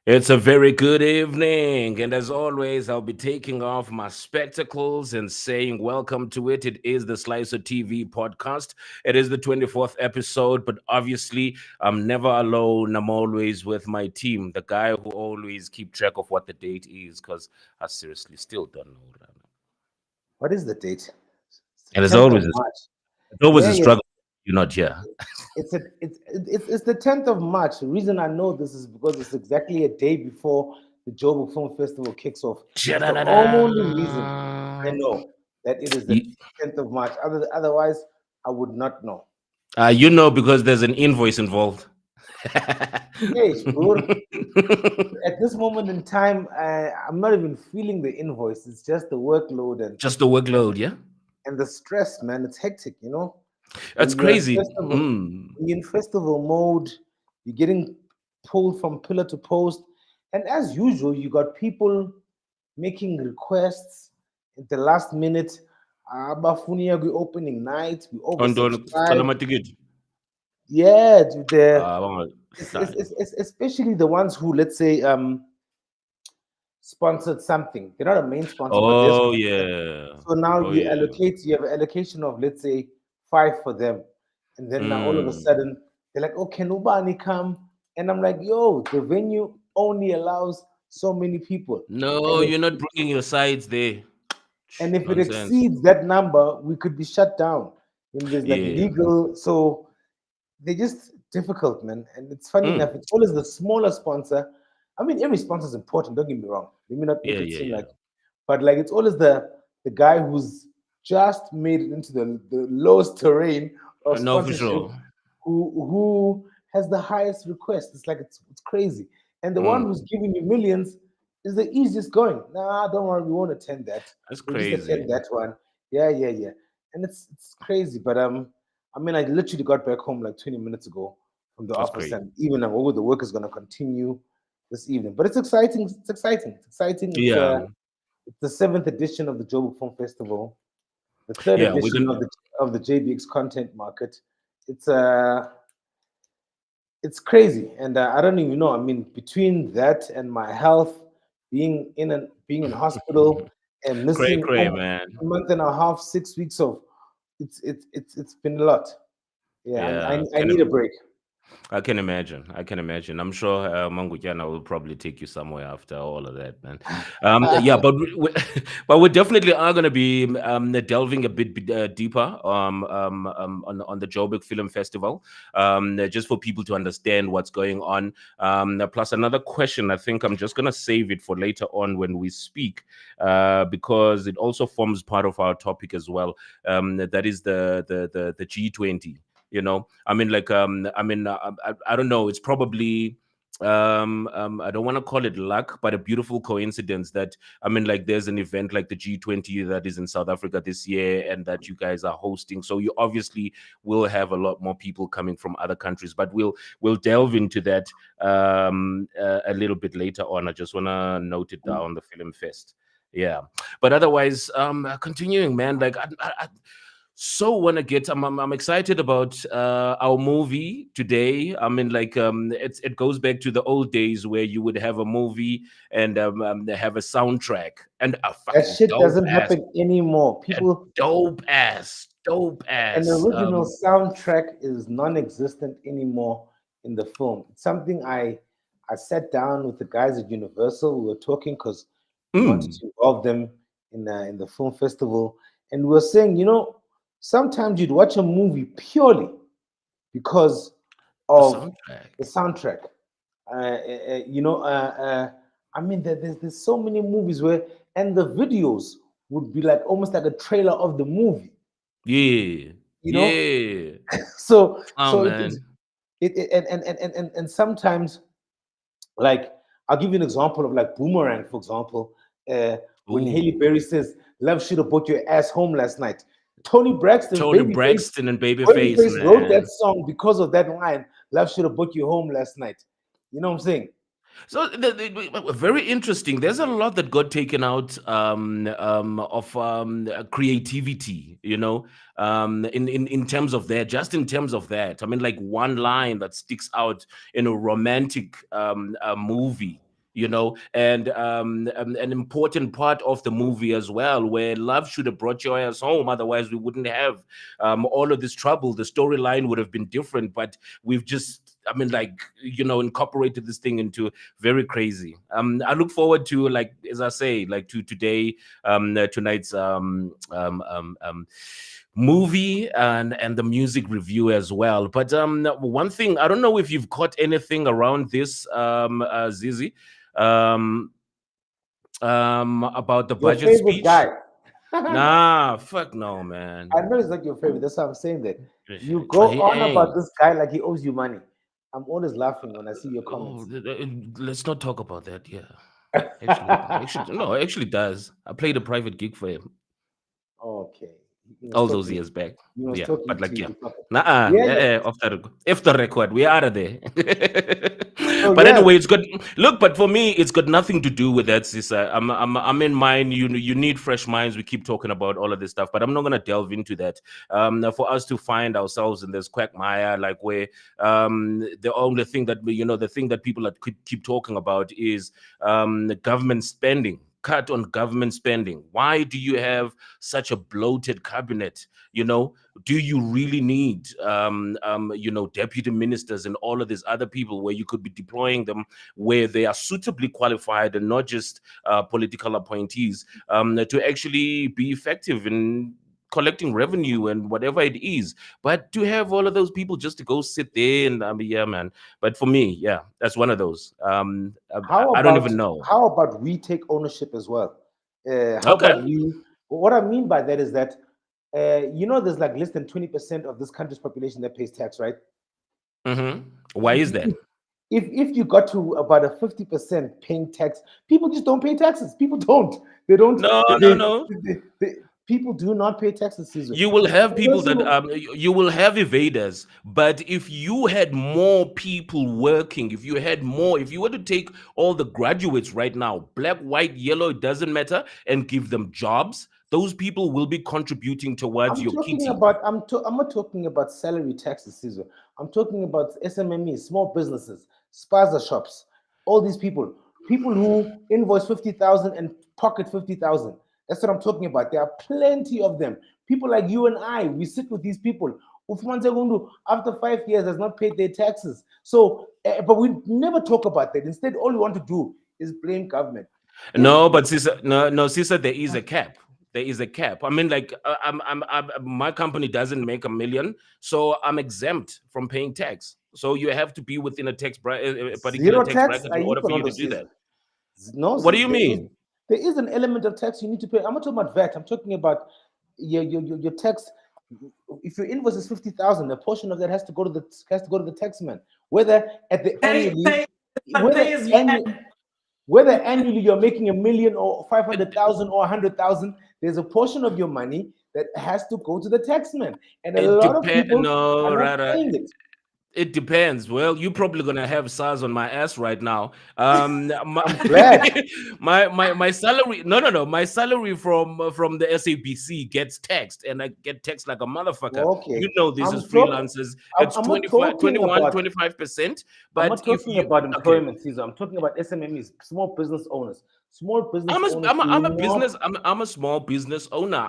It's a very good evening, and as always, I'll be taking off my spectacles and saying, welcome to it. It is the Slicer TV podcast. It is the 24th episode, but obviously, I'm never alone. I'm always with my team, the guy who always keep track of what the date is, because I seriously still don't know. What is the date? It's And the 10th of March. it's always Yeah, a yeah. struggle. You're not here. It's the 10th of March. The reason I know this is because it's exactly a day before the Joburg Film Festival kicks off. It's the only reason I know that it is the 10th of March. Otherwise, I would not know. You know, because there's an invoice involved. Hey, bro. At this moment in time, I'm not even feeling the invoice. It's just the workload and Just the workload, yeah? and the stress, man. It's hectic, you know. That's When you're in crazy. when you're in festival mode, you're getting pulled from pillar to post, and as usual, you got people making requests at the last minute. Abafunia, we opening night, we oversubscribe. Yeah, especially the ones who, let's say, sponsored something. They're not a main sponsor, but they're Oh, sponsored. yeah. So now Oh, you yeah. have an allocation of, let's say, 5 for them. And then now all of a sudden they're like, oh, can Ubani come? And I'm like, yo, the venue only allows so many people. No, you're not bringing your sides there. And if it Nonsense. exceeds that number, we could be shut down. And there's like Yeah. legal, so they're just difficult, man. And it's funny enough, it's always the smaller sponsor. I mean, every sponsor is important, don't get me wrong. Let me not make it seem like, but like it's always the guy who's just made it into the lowest terrain of No, for sponsorship sure. who has the highest request. It's like it's crazy. And the one who's giving you millions is the easiest going. Nah, don't worry, we won't attend that. That's We'll just crazy. attend that one. Yeah. And it's crazy. But I mean, I literally got back home like 20 minutes ago from the That's office, crazy. and even now the work is gonna continue this evening. But it's exciting. It's exciting. Yeah. It's the 7th edition of the Joburg Film Festival, the third Yeah, we're edition gonna of the JBX content market. It's crazy, and I don't even know. I mean, between that and my health, being in hospital and missing cray, almost man. a month and a half, 6 weeks of, it's been a lot. Yeah, Yeah. I need a break. I can imagine. I'm sure Mangutiana will probably take you somewhere after all of that, man. Yeah, but but we definitely are going to be delving a bit deeper on the Joburg Film Festival, just for people to understand what's going on. Plus another question, I think I'm just going to save it for later on when we speak, because it also forms part of our topic as well. That is the G20. You know, I mean, like, I don't know. It's probably, I don't want to call it luck, but a beautiful coincidence that, I mean, like, there's an event like the G20 that is in South Africa this year and that you guys are hosting. So you obviously will have a lot more people coming from other countries, but we'll delve into that a little bit later on. I just want to note it down, the Film Fest. Yeah, but otherwise, continuing, man, like I so want to get I'm excited about our movie today. I mean, like, it goes back to the old days where you would have a movie and have a soundtrack and a That fucking shit doesn't happen anymore. People, dope ass an original soundtrack is non-existent anymore in the film. It's something I sat down with the guys at Universal. We were talking because we wanted to involve them in the film festival, and we were saying, you know, sometimes you'd watch a movie purely because of the soundtrack. I mean, there's so many movies where, and the videos would be like almost like a trailer of the movie. Yeah. You know, Yeah. so Man. and sometimes, like, I'll give you an example of like Boomerang, for example. When Haley Berry says, "Love should have brought your ass home last night." Tony Braxton, Tony Braxton and Babyface, Babyface wrote that man. song because of that line. Love should have booked you home last night. You know what I'm saying? So very interesting. There's a lot that got taken out of creativity, in terms of that. Just in terms of that, I mean, like one line that sticks out in a romantic movie, and an important part of the movie as well, where love should have brought your ass home. Otherwise, we wouldn't have all of this trouble. The storyline would have been different, but we've just, I mean, like, incorporated this thing into very crazy. I look forward to, like, as I say, like, to tonight's movie and the music review as well. But one thing, I don't know if you've caught anything around this, Zizi, about the Your budget favorite speech. guy. Nah, fuck no, man. I know it's not your favorite. That's why I'm saying that. You go on about this guy like he owes you money. I'm always laughing when I see your comments. Let's not talk about that. Yeah, actually, no, it actually does. I played a private gig for him. Okay. All those years back. Yeah, but like, off the record, we are there. But anyway, it's good. Look, but for me, it's got nothing to do with that, Sisa. I'm in mine. You need fresh minds. We keep talking about all of this stuff, but I'm not gonna delve into that. For us to find ourselves in this quagmire, like where the only thing that the thing that people keep talking about is government spending. Cut on government spending. Why do you have such a bloated cabinet? Do you really need deputy ministers and all of these other people where you could be deploying them where they are suitably qualified and not just political appointees to actually be effective in collecting revenue and whatever it is? But to have all of those people just to go sit there and yeah, man. But for me, yeah, that's one of those. I don't even know. How about we take ownership as well? About we? What I mean by that is that there's like less than 20% of this country's population that pays tax, right? Mm-hmm. Why is that? If you got to about a 50% paying tax, people just don't pay taxes. People don't. They don't. No. People do not pay taxes, Caesar. You will have people that you will have evaders, but if you had more people working, if you were to take all the graduates right now, black, white, yellow, it doesn't matter, and give them jobs, those people will be contributing towards your kitty. I'm not talking about salary taxes, Caesar. I'm talking about SMMEs, small businesses, spaza shops, all these people who invoice 50,000 and pocket 50,000. That's what I'm talking about. There are plenty of them. People like you and I, we sit with these people. After 5 years, has not paid their taxes. So, but we never talk about that. Instead, all we want to do is blame government. No, but Sisa, there is a cap. There is a cap. I mean, like, my company doesn't make $1 million, so I'm exempt from paying tax. So you have to be within a particular tax bracket in order for you to do that. No, what do you mean? There is an element of tax you need to pay. I'm not talking about VAT. I'm talking about your tax. If your invoice is 50,000, a portion of that has to go to the taxman. Whether at the whether annually you're making $1 million or 500,000 or 100,000, there's a portion of your money that has to go to the taxman, and a lot of people are not paying it. It depends. Well, you're probably gonna have SARS on my ass right now. I'm glad. my salary. No. My salary from the SABC gets taxed, and I get taxed like a motherfucker. Okay. This is freelancers. It's 25%. But I'm not talking about employment, Caesar. I'm talking about SMMEs, small business owners. I'm a small business owner.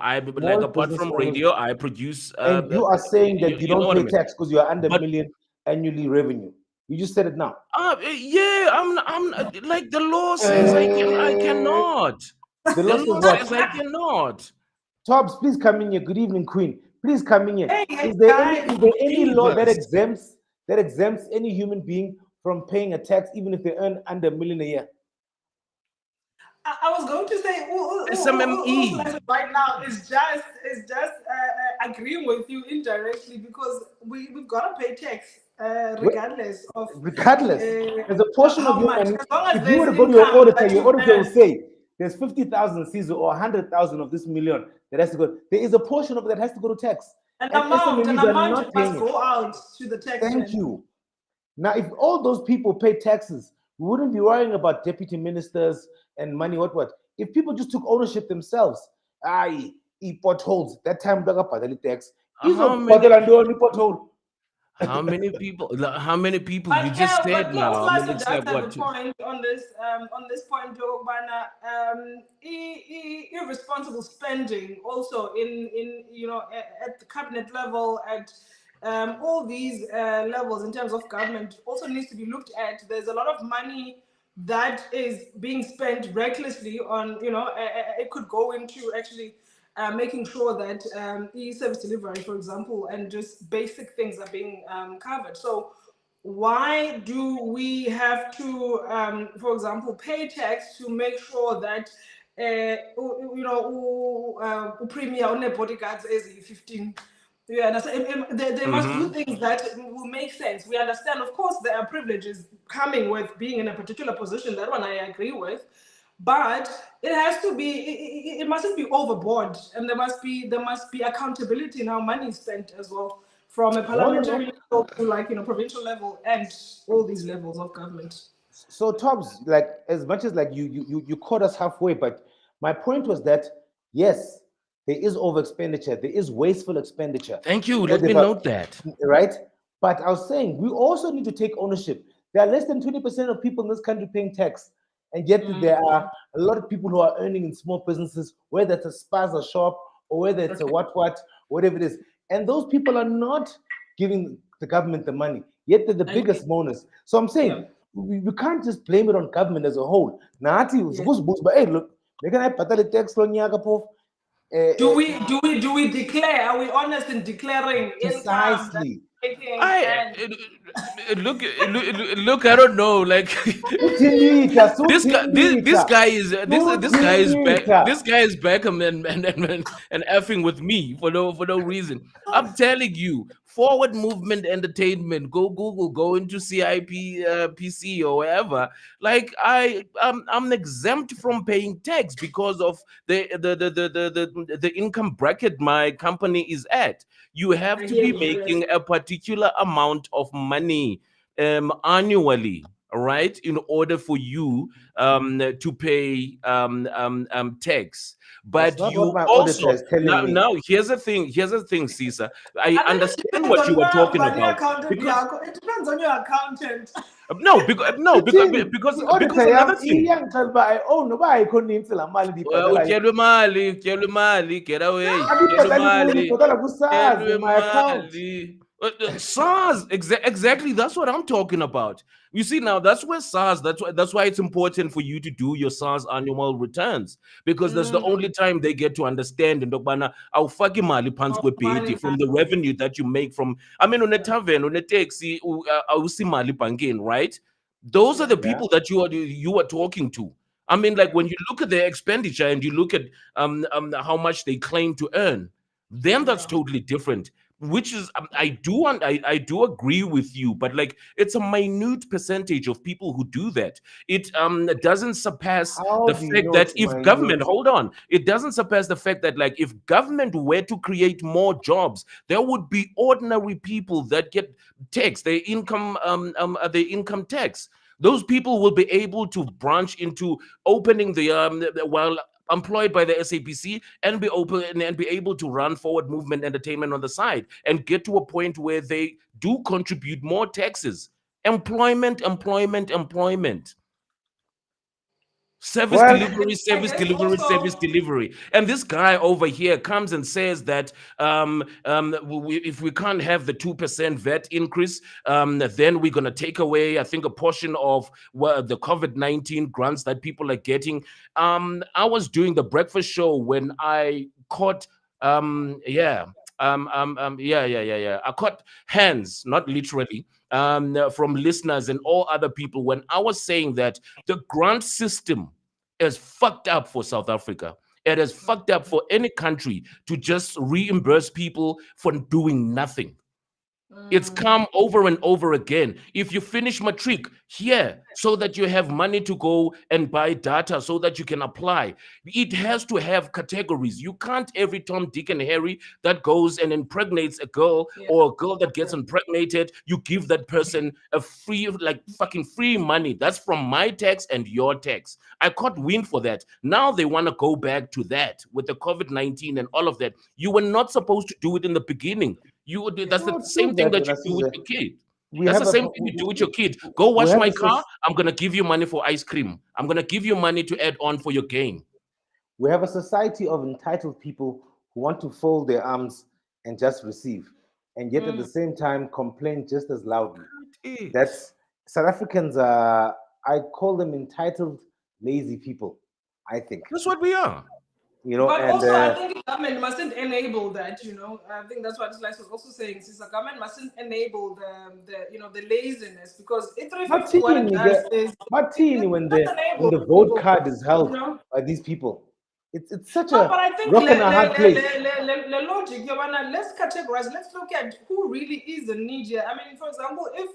Apart from radio, I produce. And you are saying that you don't pay tax because you are under $1 million annually revenue. You just said it now. Yeah, I'm like the law says I cannot. The law says I cannot. Tobbs, please come in here. Good evening, Queen. Please come in here. Is there any law that exempts any human being from paying a tax even if they earn under $1 million a year? I was going to say SMME right now is just agreeing with you indirectly because we've got to pay tax regardless. There's a portion of your money. If you were to go to your auditor will say there's 50,000 Sisa or 100,000 of this million that has to go. There is a portion of it that has to go to tax. An And amount SMEs are not must paying it. go out to the tax. Thank you. Now, if all those people pay taxes, we wouldn't be worrying about deputy ministers and money, what. If people just took ownership themselves, potholes, that time, tax. How many people? How many people? But You just said but now. I mean, also it's just like have a what? point on this point, Jobana. Irresponsible spending also in at the cabinet level, at all these levels in terms of government also needs to be looked at. There's a lot of money that is being spent recklessly on, it could go into actually making sure that e-service delivery, for example, and just basic things are being covered. So why do we have to, for example, pay tax to make sure that premier on bodyguards is 15? Yeah, they must do things that will make sense. We understand, of course, there are privileges coming with being in a particular position. That one I agree with, but it has to be. It mustn't be overboard, and there must be accountability in how money is spent as well, from a parliamentary level to provincial level and all these levels of government. So Tobbs, like as much as like you caught us halfway, but my point was that yes, there is over expenditure, there is wasteful expenditure. Thank you. Let me note that. Right? But I was saying we also need to take ownership. There are less than 20% of people in this country paying tax, and yet there are a lot of people who are earning in small businesses, whether it's a spaza shop or whether it's a whatever it is. And those people are not giving the government the money, yet they're the biggest mourners. So I'm saying we can't just blame it on government as a whole. Nati was supposed to, but hey, look, they're gonna pay the tax on Yagapo. Do we declare? Are we honest in declaring precisely? Look, I don't know. Like this guy is back. This guy is back and effing with me for no reason. I'm telling you, Forward Movement Entertainment. Go Google, go into CIP PC or wherever. Like I'm exempt from paying tax because of the income bracket my company is at. You have to be making a particular amount of money annually, right, in order for you to pay tax. But you also now here's the thing, Sisa. I understand what you were talking about. It depends on your accountant. Because another thing. Get away. SARS, exactly. That's what I'm talking about. You see, now that's where SARS. That's why it's important for you to do your SARS annual returns, because that's the only time they get to understand and from the revenue that you make from. I mean, on a tavern, on a taxi, right? Those are the people that you are talking to. I mean, like when you look at their expenditure and you look at how much they claim to earn, then that's totally different. Which is I do agree with you, but like it's a minute percentage of people who do that. It doesn't surpass the fact that if government it doesn't surpass the fact that like if government were to create more jobs, there would be ordinary people that get taxed, their income tax. Those people will be able to branch into opening while employed by the SAPC and be open and be able to run Forward Movement Entertainment on the side and get to a point where they do contribute more taxes. Employment. Service delivery. And this guy over here comes and says that if we can't have the 2% VAT increase, then we're going to take away, I think, a portion of the COVID-19 grants that people are getting. I was doing the breakfast show when I caught, I caught hands, not literally, from listeners and all other people when I was saying that the grant system is fucked up for South Africa. It is fucked up for any country to just reimburse people for doing nothing. It's come over and over again. If you finish matric here, so that you have money to go and buy data so that you can apply, it has to have categories. You can't every Tom, Dick, and Harry that goes and impregnates a girl, or a girl that gets impregnated, you give that person a free, like fucking free money. That's from my tax and your tax. I caught wind for that. Now they want to go back to that with the COVID-19 and all of that. You were not supposed to do it in the beginning. You would do that's the same thing that you do with your kid. That's the same thing you do with your kid. Go wash my car. I'm gonna give you money for ice cream. I'm gonna give you money to add on for your game. We have a society of entitled people who want to fold their arms and just receive, and yet at the same time complain just as loudly. That's South Africans are. I call them entitled, lazy people. I think that's what we are. You know, but and, also I think the government mustn't enable that. You know, I think that's what Slice was also saying. Since the government mustn't enable the laziness, because it reflects what it does is Martini when the vote card is held by these people. It's such a but I think rock and a hard place. The logic, let's categorize. Let's look at who really is the need here. I mean, for example, if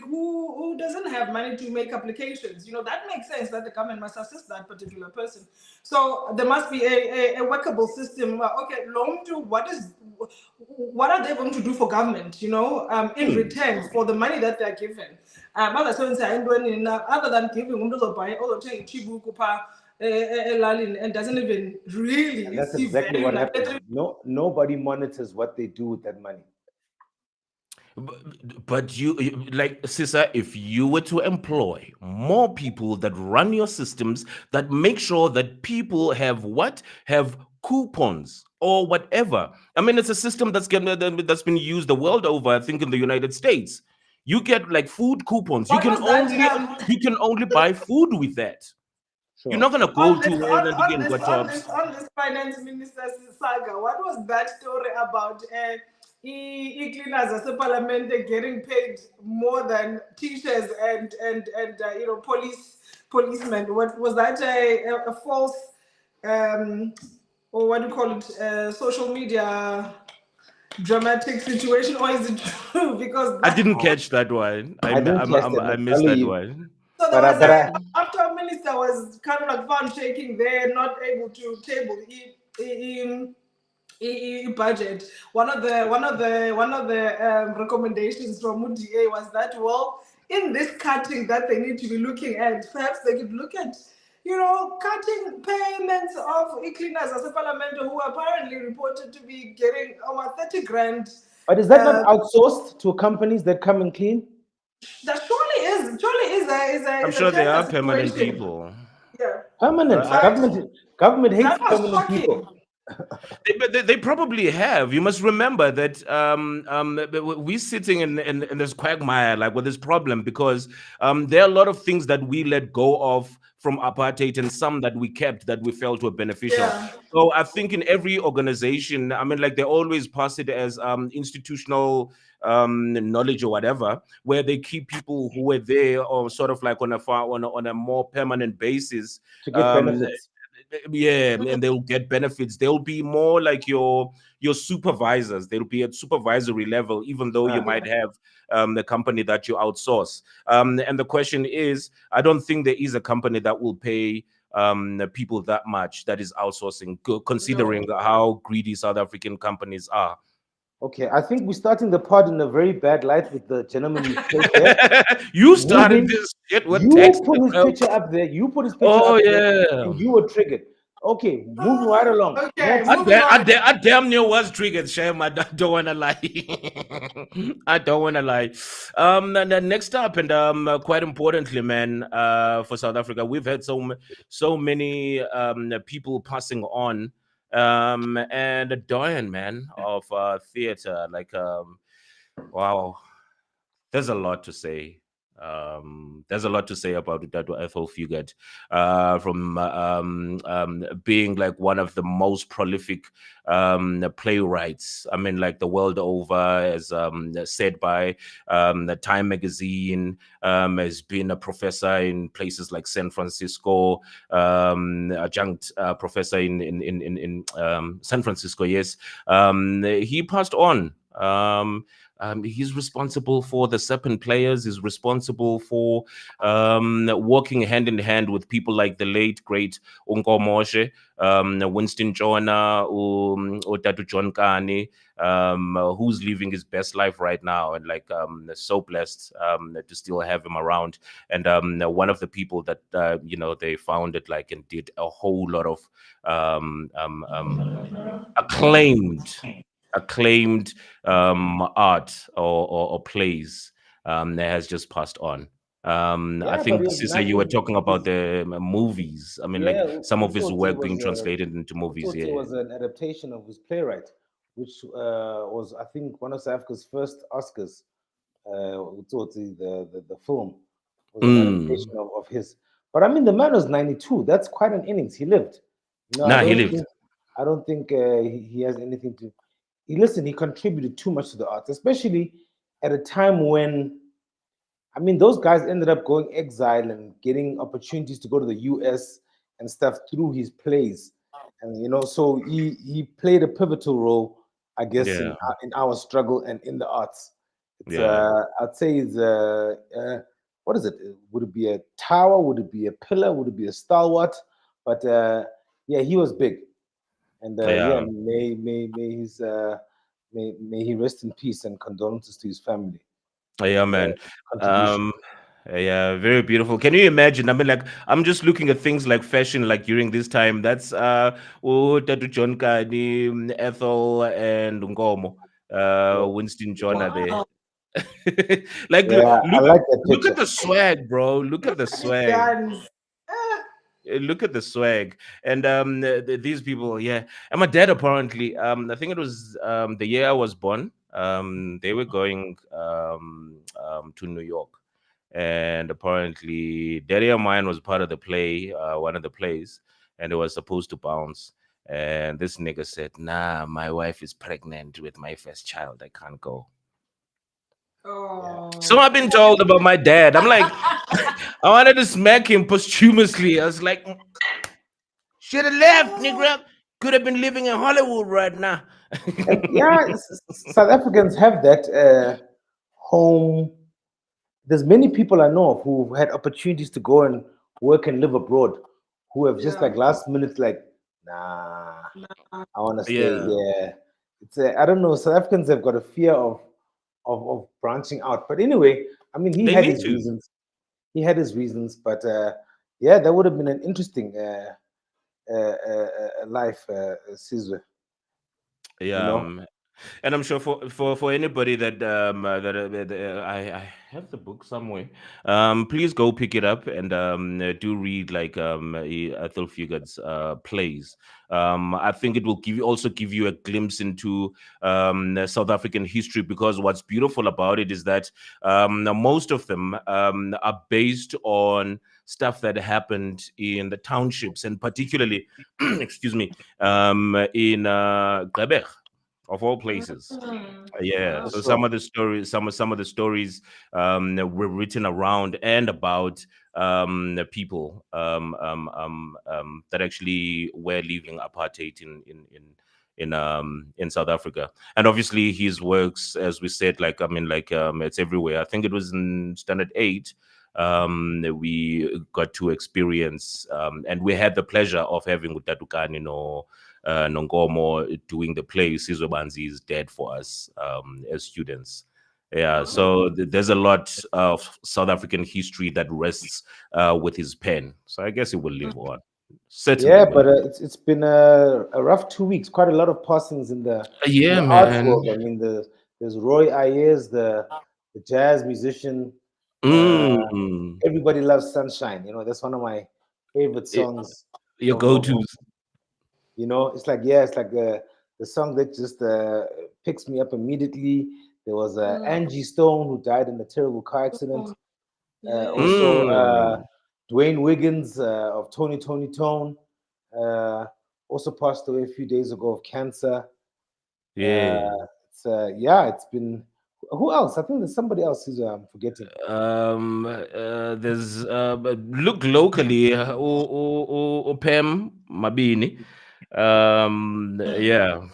who doesn't have money to make applications, that makes sense that the government must assist that particular person. So there must be a workable system. Okay, what are they going to do for government, in return for the money that they're given? Other than giving and doesn't even really. And that's exactly what happens. Nobody monitors what they do with that money. But you like Sisa, if you were to employ more people that run your systems, that make sure that people have coupons or whatever. I mean, it's a system that's been used the world over. I think in the United States, you get like food coupons. You can only buy food with that. Sure. You're not gonna go on this finance minister's saga. What was that story about? Cleaners as a parliament getting paid more than teachers and policemen. What was that? A false or what do you call it? Social media dramatic situation, or is it true? Because I didn't catch that one. I missed that one. So there was after a minister was kind of like found shaking there, not able to table budget. One of the recommendations from UDA was that, well, in this cutting that they need to be looking at, perhaps they could look at, cutting payments of cleaners as a parliament who apparently reported to be getting over 30 grand. But is that not outsourced to companies that come and clean? That surely is. I'm sure they are permanent people. Yeah, permanent. Government hates permanent people. They probably have. You must remember that we're sitting in this quagmire, like with this problem, because there are a lot of things that we let go of from apartheid and some that we kept that we felt were beneficial. Yeah. So I think in every organization, I mean, like they always pass it as institutional knowledge or whatever, where they keep people who were there or sort of like on a more permanent basis to get benefits. Yeah, and they'll get benefits. They'll be more like your supervisors. They'll be at supervisory level, even though you might have the company that you outsource. And the question is, I don't think there is a company that will pay people that much that is outsourcing, considering how greedy South African companies are. Okay, I think we're starting the pod in a very bad light with the gentleman you played there. You started this shit with text. You put his picture up there. There, and you were triggered. Okay, moving right along. Okay, I damn near was triggered, Shem. I don't want to lie. I don't want to lie. Next up, and quite importantly, man, for South Africa, we've had so many people passing on. And a doyen, man, of theater. Like, wow, there's a lot to say. There's a lot to say about that Athol Fugard, from being like one of the most prolific playwrights. I mean, like the world over, as said by the Time magazine, has been a professor in places like San Francisco, adjunct professor in San Francisco. Yes, he passed on He's responsible for the Serpent Players. He's responsible for working hand in hand with people like the late great Unko Moshe, Winston Jona, Tatu John Kani, who's living his best life right now, and like so blessed to still have him around. And one of the people that they founded like and did a whole lot of acclaimed art or plays that has just passed on. I Yeah, but think it was Sisa, not you were his. talking about His the movies. I mean, like yeah, some of his work being translated into movies. Utsotsi Yeah. was an adaptation of his playwright, which was, I think, one of South Africa's first Oscars. Utsotsi, the film, was an Mm. adaptation of his. But I mean, the man was 92. That's quite an innings. He lived. I Nah, he don't lived. think, he has anything to. He contributed too much to the arts, especially at a time when, I mean, those guys ended up going exile and getting opportunities to go to the US and stuff through his plays. And so he played a pivotal role, I guess, Yeah, in our struggle and in the arts. It's yeah. I'd say it's what is it? Would it be a tower? Would it be a pillar? Would it be a stalwart? But yeah, he was big. And yeah, Yeah, may he rest in peace, and condolences to his family yeah, and man. contribution. Um, yeah, very beautiful. Can you imagine? I mean, like, I'm just looking at things like fashion, like during this time. That's Tatu John Kani, Ethel, and Ngomo, Yeah. Winston Jonah there. Wow. Like, Yeah, I like that look at picture. the swag, bro. Look at the swag. Guns. Ah, Look at the swag. And these people, yeah. And my dad apparently, I think it was the year I was born. They were going to New York, and apparently daddy of mine was part of the play, one of the plays, and it was supposed to bounce. And this nigga said, "Nah, my wife is pregnant with my first child. I can't go." Yeah. So oh. I've been told about my dad. I'm like, I wanted to smack him posthumously. I was like, should have left, nigga. Could have been living in Hollywood right now. And yeah, South Africans have that home. There's many people I know of who had opportunities to go and work and live abroad, who have just Yeah. like last minute, like, nah, I want to stay Yeah, here. I don't know. South Africans have got a fear of branching out. But anyway, I mean, he they had need his to. reasons. He had his reasons, but yeah, that would have been an interesting life, Sizwe. You Yeah, know. and I'm sure for anybody that I have the book somewhere. Please go pick it up and do read like Athol Fugard's plays. I think it will give you a glimpse into South African history, because what's beautiful about it is that most of them are based on stuff that happened in the townships, and particularly, excuse me, in Gqeberha, of all places. Yeah, For so sure. some of the stories were written around and about the people that actually were leaving apartheid in South Africa. And obviously his works, as we said, like, I mean, like, it's everywhere. I think it was in Standard 8 we got to experience, and we had the pleasure of having Utatukani Nongomo doing the play. Sizwe Banzi is dead for us as students. Yeah, so there's a lot of South African history that rests with his pen. So I guess it will live on. Certainly Yeah, will. but it's been a rough 2 weeks. Quite a lot of passings in Yeah, the arts man. world. I mean, there's Roy Ayers, the jazz musician. Uh, Mm. Everybody loves Sunshine. That's one of my favorite Y- songs. Your Of go-tos. it's like, yeah, it's like the song that just picks me up immediately. There was Angie Stone, who died in a terrible car accident. Also, Mm. Dwayne Wiggins of Tony Tone uh, also passed away a few days ago of cancer. Yeah. Yeah, it's been. Who else? I think there's somebody else who's I'm forgetting. There's look locally, Pam Mabini. Yeah.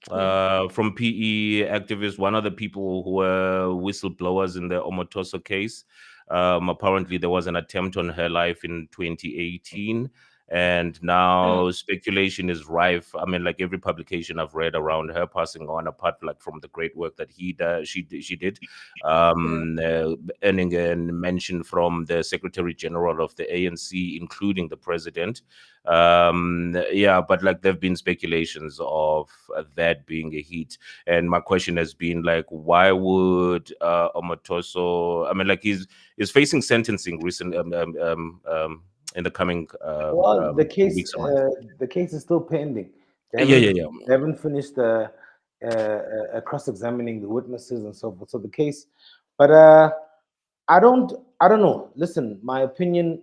from PE activists, one of the people who were whistleblowers in the Omotoso case. Apparently, there was an attempt on her life in 2018. And now speculation is rife. I mean, like every publication I've read around her passing on, apart like from the great work that she did, earning a mention from the Secretary General of the ANC, including the president. Yeah, but like there've been speculations of that being a hit, and my question has been like, why would Omotoso? I mean, like he's facing sentencing in the coming Well, weeks or months. the case is still pending. Yeah, yeah, yeah. They haven't finished cross-examining the witnesses and so forth. So the case, but I don't know. Listen, my opinion.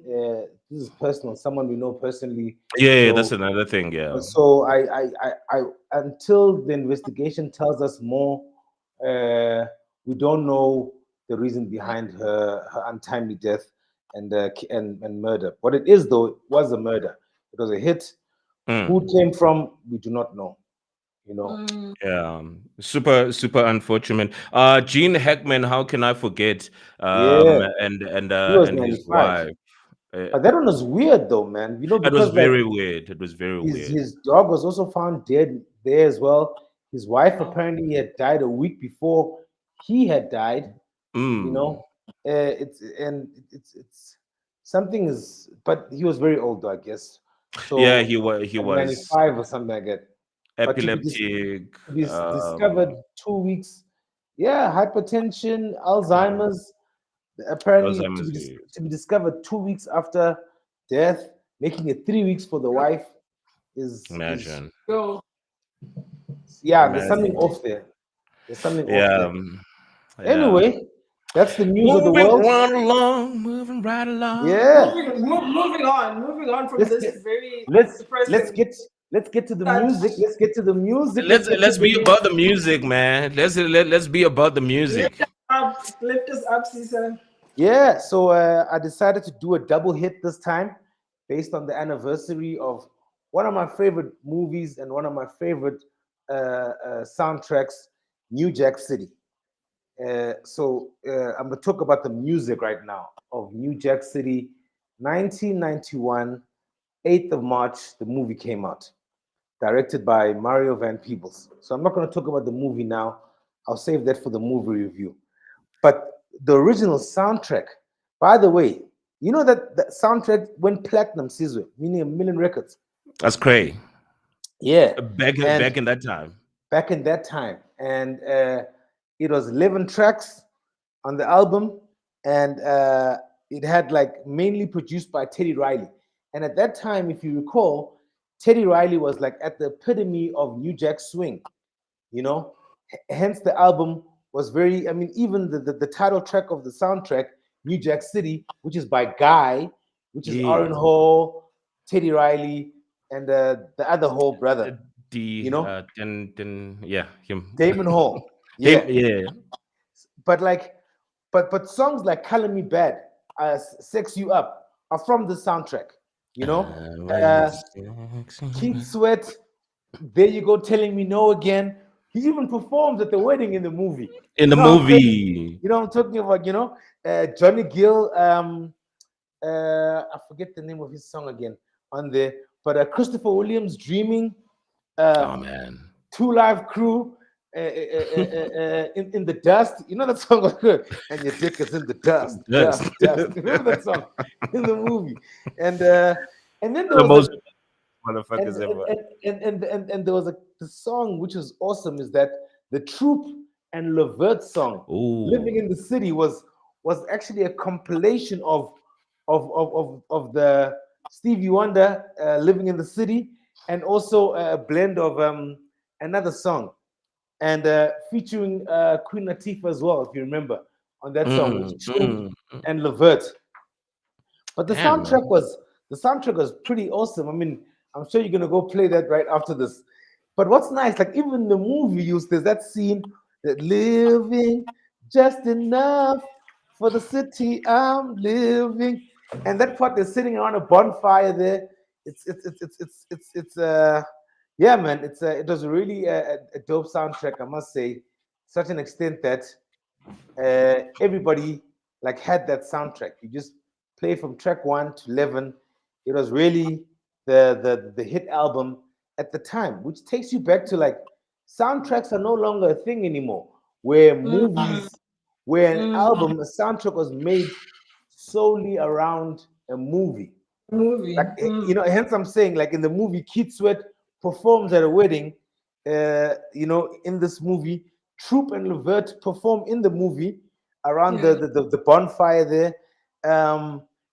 This is personal. Someone we know personally. Yeah, So, that's another thing. Yeah. So I until the investigation tells us more, we don't know the reason behind her untimely death and murder. What it is though, it was a murder. It was a hit. Who it came from, we do not know. You know. Yeah, super unfortunate. Gene Hackman, how can I forget? Yeah, he was And his 95. wife. But that one was weird though, man. You know, It was because like very weird. It was very weird. his dog was also found dead there as well. His wife apparently had died a week before he had died. You know, it's something is, but he was very old though, I guess. So Yeah, he was 95 or something like that. But epileptic. to be discovered 2 weeks, yeah, hypertension, Alzheimer's. Apparently, Alzheimer's. to be discovered 2 weeks after death, making it 3 weeks for the wife Imagine. Yeah, there's something off there. There's something off there. Anyway, that's the news of the world. Moving right along. Yeah. Moving on from this very let's get to the music. Let's get to the music. Let's be about the music, man. Let's be about the music. Lift us up, Sisa. Yeah, so I decided to do a double hit this time based on the anniversary of one of my favorite movies and one of my favorite soundtracks, New Jack City. So I'm going to talk about the music right now of New Jack City, 1991, 8th of March, the movie came out, directed by Mario Van Peebles. So I'm not going to talk about the movie now. I'll save that for the movie review. But the original soundtrack, by the way, you know that the soundtrack went platinum, Sizwe, meaning 1 million records. That's crazy. Yeah. Back in that time. Back in that time. And it was 11 tracks on the album. And it had like mainly produced by Teddy Riley. And at that time, if you recall, Teddy Riley was like at the epitome of New Jack Swing, you know? Hence the album was very, I mean, even the title track of the soundtrack, New Jack City, which is by Guy, which is Aaron Hall, Teddy Riley, and the other Hall brother. You know? Him. Damon Hall. Yeah. Yeah. But songs like Color Me Bad, Sex You Up are from the soundtrack, you know? Keith Sweat, There You Go Telling Me No Again. He even performs at the wedding in the movie. You know what I'm talking about, you know? Johnny Gill, I forget the name of his song again on there, but Christopher Williams, Dreaming. Oh, man. Two Live Crew, in the Dust. You know that song was good. And your dick is in the dust. Dust. Remember that song in the movie? And then there was motherfuckers ever. And there was the song which was awesome is that the Troop and Levert song, Living in the City, was actually a compilation of the Stevie Wonder Living in the City, and also a blend of another song, and featuring Queen Latifah as well, if you remember, on that song, with Troop and Levert. But the soundtrack was pretty awesome. I mean, I'm sure you're gonna go play that right after this. But what's nice, like even the movie there's that scene that living just enough for the city I'm living, and that part they're sitting around a bonfire there. It's Yeah, man, it was really a dope soundtrack, I must say, such an extent that everybody like had that soundtrack. You just play from track 1 to 11. It was really the hit album at the time, which takes you back to like soundtracks are no longer a thing anymore. Where movies, where an album, a soundtrack was made solely around a movie. Movie. Like hence I'm saying, like in the movie, Keith Sweat performs at a wedding. In this movie, Troop and Levert perform in the movie around the bonfire there.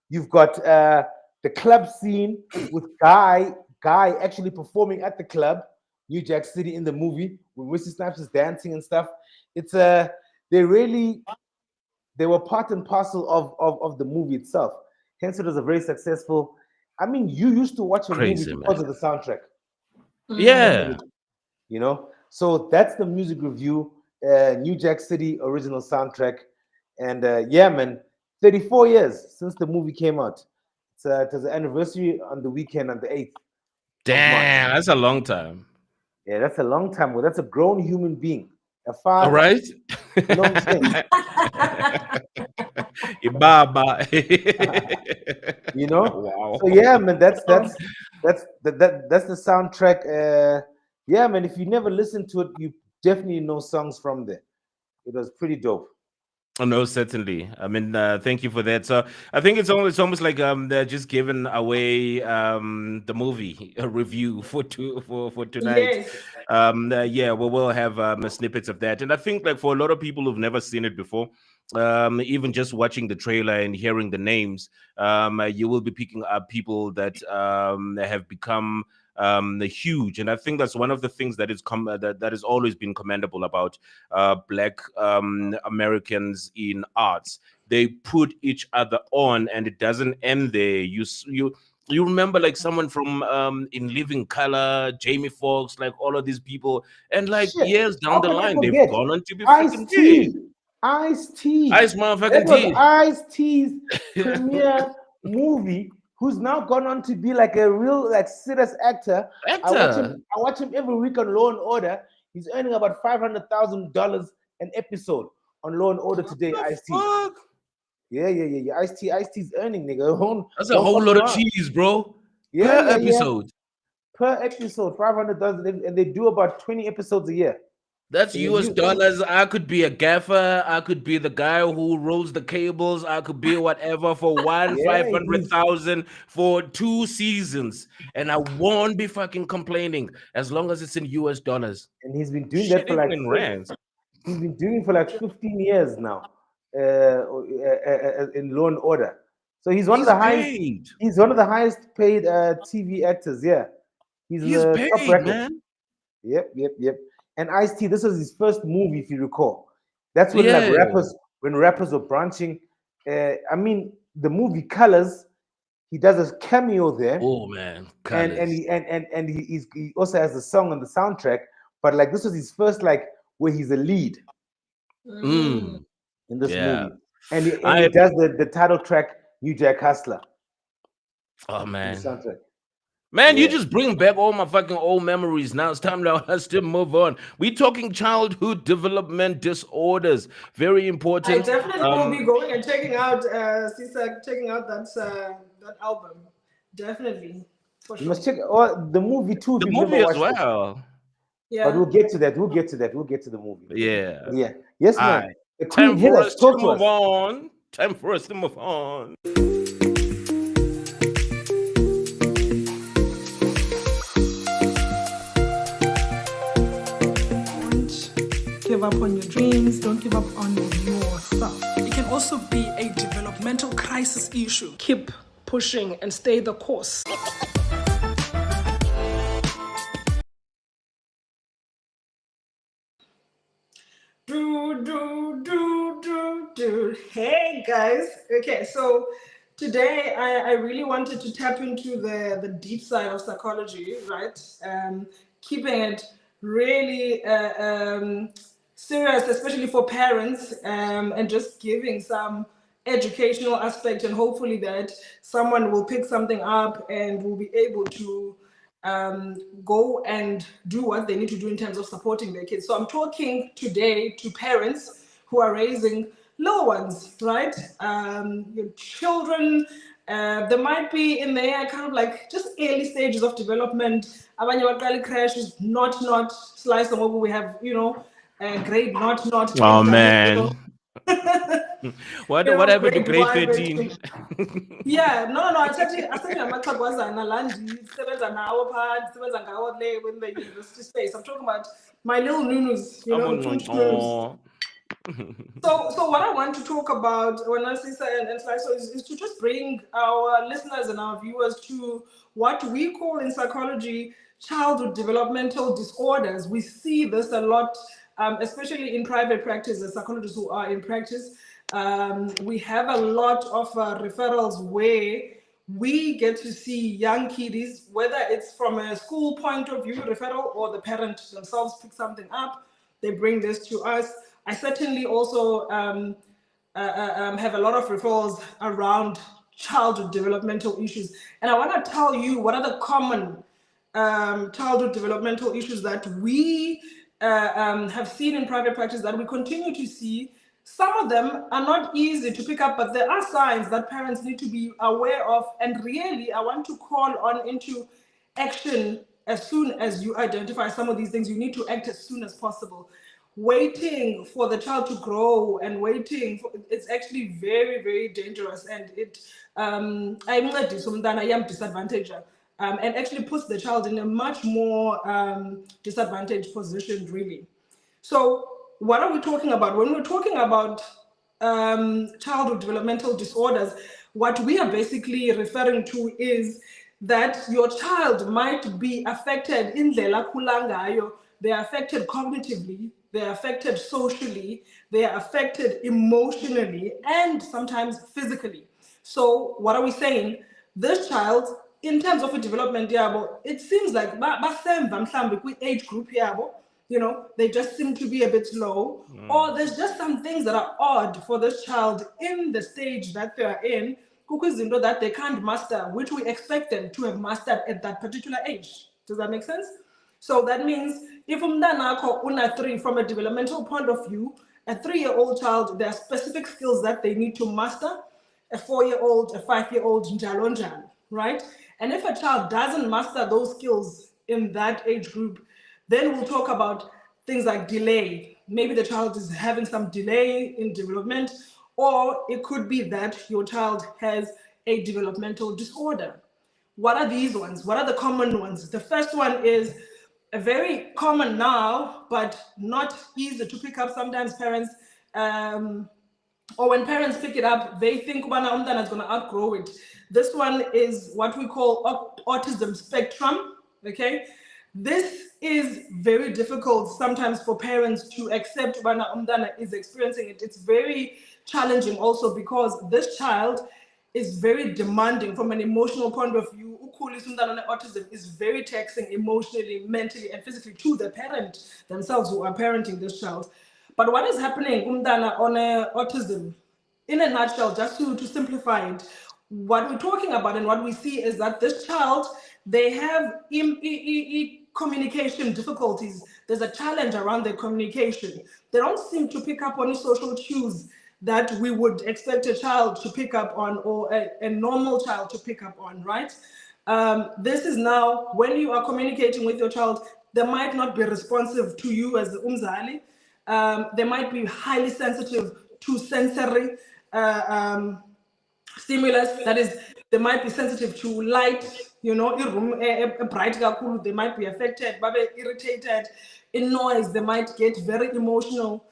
You've got the club scene with Guy actually performing at the club, New Jack City, in the movie when Wesley Snipes is dancing and stuff. It's they were part and parcel of the movie itself. Hence, it was a very successful. I mean, you used to watch a movie because of the soundtrack. Yeah. So that's the music review, New Jack City original soundtrack. And yeah, man, 34 years since the movie came out. It was the anniversary on the weekend on the 8th. Damn, that's a long time. Yeah, that's a long time. Well, that's a grown human being, a father. All right. You know what I'm saying? Baba. Wow. So yeah, man, that's the soundtrack. Yeah, man, if you never listened to it, you definitely know songs from there. It was pretty dope. Oh, no, certainly. I mean, thank you for that. So I think it's almost like they're just giving away the movie review for tonight. Yes. Yeah, we'll have snippets of that, and I think like for a lot of people who've never seen it before, even just watching the trailer and hearing the names, you will be picking up people that have become huge, and I think that's one of the things that is that has always been commendable about Black Americans in arts. They put each other on, and it doesn't end there. You remember like someone from In Living Color, Jamie Foxx, like all of these people, and like years down the line, they've gone on to be freaking big. Ice-T. Ice motherfucking That was Ice-T's premiere movie, who's now gone on to be like a real like serious actor. I watch him every week on Law and Order. He's earning about $500,000 an episode on Law and Order today. Ice-T. Yeah. Ice-T's earning, nigga. That's a whole lot of cheese, bro. Per episode. Per episode, $500,000, and they do about 20 episodes a year. That's US dollars. I could be a gaffer. I could be the guy who rolls the cables. I could be whatever for 500,000 for 2 seasons, and I won't be fucking complaining as long as it's in US dollars. And he's been doing that for like he's been doing it for like 15 years now, in Law and Order. So he's one of the highest. He's one of the highest paid TV actors. Yeah, he's paid, top record, man. Yep. And Ice-T, this was his first movie, if you recall. That's when like rappers were branching. I mean, the movie Colors, he does a cameo there. Oh man, Colors. And he also has a song on the soundtrack. But like this was his first like where he's a lead in this movie, and he does the title track New Jack Hustler. Oh man. Soundtrack. Man, you just bring back all my fucking old memories. Now it's time now us to move on. We're talking childhood development disorders. Very important. I definitely will be going and checking out Sisa, checking out that album. Definitely. For sure. You must check the movie too. The movie as well. Yeah. But we'll get to that. We'll get to the movie. Yeah. Yes, man. Time for us to move on. Time for us to move on. Give up on your dreams, don't give up on yourself. It can also be a developmental crisis issue. Keep pushing and stay the course. Hey guys. Okay, so today I really wanted to tap into the deep side of psychology, right? Keeping it really serious, especially for parents, and just giving some educational aspect, and hopefully that someone will pick something up and will be able to go and do what they need to do in terms of supporting their kids. So I'm talking today to parents who are raising little ones, right? Your children, they might be in their kind of like just early stages of development. Abanye baqala crash is not slice them over. We have, grade not. Oh man. What happened to grade 13? Yeah, no. I said amaxhagwazana la ndisebenza nawo phaa ndisebenza ngawo le when the university space. I'm talking about my little nunus, So what I want to talk about when I Sisa and Sliso is to just bring our listeners and our viewers to what we call in psychology childhood developmental disorders. We see this a lot, especially in private practice, as psychologists who are in practice. We have a lot of referrals where we get to see young kiddies, whether it's from a school point of view referral or the parent themselves pick something up, they bring this to us. I certainly also have a lot of referrals around childhood developmental issues. And I want to tell you what are the common childhood developmental issues that we have seen in private practice that we continue to see. Some of them are not easy to pick up, but there are signs that parents need to be aware of. And really, I want to call on into action as soon as you identify some of these things. You need to act as soon as possible. Waiting for the child to grow and it's actually very, very dangerous, and it I'm disadvantaged and actually puts the child in a much more disadvantaged position, really. So what are we talking about? When we're talking about childhood developmental disorders, what we are basically referring to is that your child might be affected in the kulangayo. They are affected cognitively, they are affected socially, they are affected emotionally, and sometimes physically. So what are we saying? This child, in terms of a development, it seems like age group, they just seem to be a bit slow, or there's just some things that are odd for this child in the stage that they are in, that they can't master, which we expect them to have mastered at that particular age. Does that make sense? So that means if umntanakho una 3 from a developmental point of view, a 3-year-old child, there are specific skills that they need to master, a 4-year-old, a 5-year-old, njalo njalo, right? And if a child doesn't master those skills in that age group, then we'll talk about things like delay. Maybe the child is having some delay in development, or it could be that your child has a developmental disorder. What are these ones? What are the common ones? The first one is a very common now, but not easy to pick up. Sometimes parents, or when parents pick it up, they think umntana is going to outgrow it. This one is what we call autism spectrum, okay? This is very difficult sometimes for parents to accept when umntana is experiencing it. It's very challenging also because this child is very demanding from an emotional point of view. Autism is very taxing emotionally, mentally, and physically to the parent themselves who are parenting this child. But what is happening umntana on autism, in a nutshell, just to simplify it, what we're talking about and what we see is that this child, they have communication difficulties. There's a challenge around their communication. They don't seem to pick up on social cues that we would expect a child to pick up on, or a normal child to pick up on, right? This is now, when you are communicating with your child, they might not be responsive to you as the umzali. They might be highly sensitive to sensory stimulus. That is, they might be sensitive to light, bright, they might be affected, irritated. In noise, they might get very emotional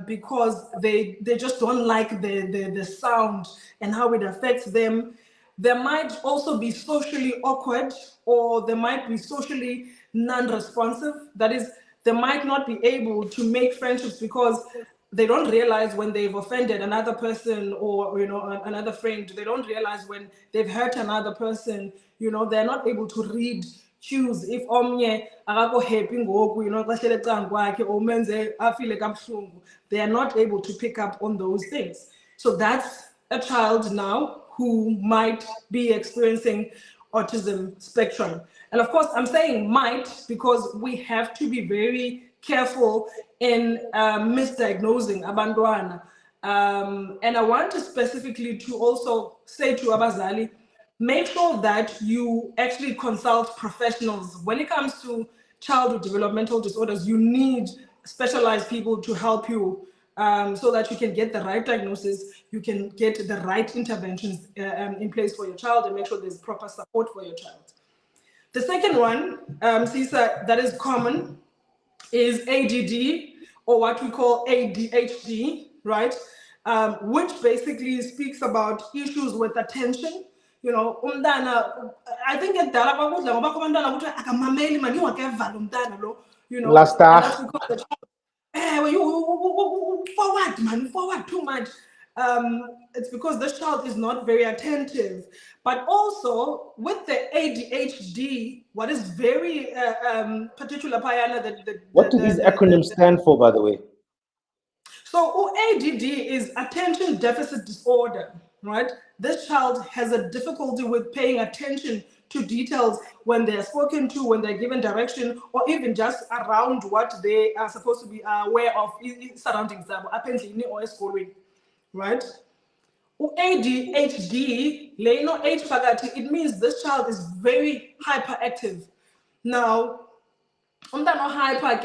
because they just don't like the sound and how it affects them. They might also be socially awkward, or they might be socially non-responsive. That is, they might not be able to make friendships because they don't realize when they've offended another person, or another friend. They don't realize when they've hurt another person. They're not able to read cues. If omnye akakho happy ngoku, xa hlele kwakhe or menze afile kabuhlungu, they are not able to pick up on those things. So that's a child now who might be experiencing autism spectrum. And of course, I'm saying might because we have to be very careful in misdiagnosing abantwana. And I want to specifically to also say to abazali, make sure that you actually consult professionals. When it comes to child with developmental disorders, you need specialized people to help you so that you can get the right diagnosis, you can get the right interventions in place for your child and make sure there's proper support for your child. The second one, Sisa, that is common is ADD, or what we call ADHD, right? Which basically speaks about issues with attention. You know, I think at Dala, you know, Last and that's because the child, forward, man, forward too much. It's because this child is not very attentive. But also with the ADHD, what is very particular, Payana, what do these acronyms stand for, by the way? So ADD is attention deficit disorder, right? This child has a difficulty with paying attention to details when they're spoken to, when they're given direction, or even just around what they are supposed to be aware of surroundings them, apparently or schooling, right? ADHD, it means this child is very hyperactive. Now, hyper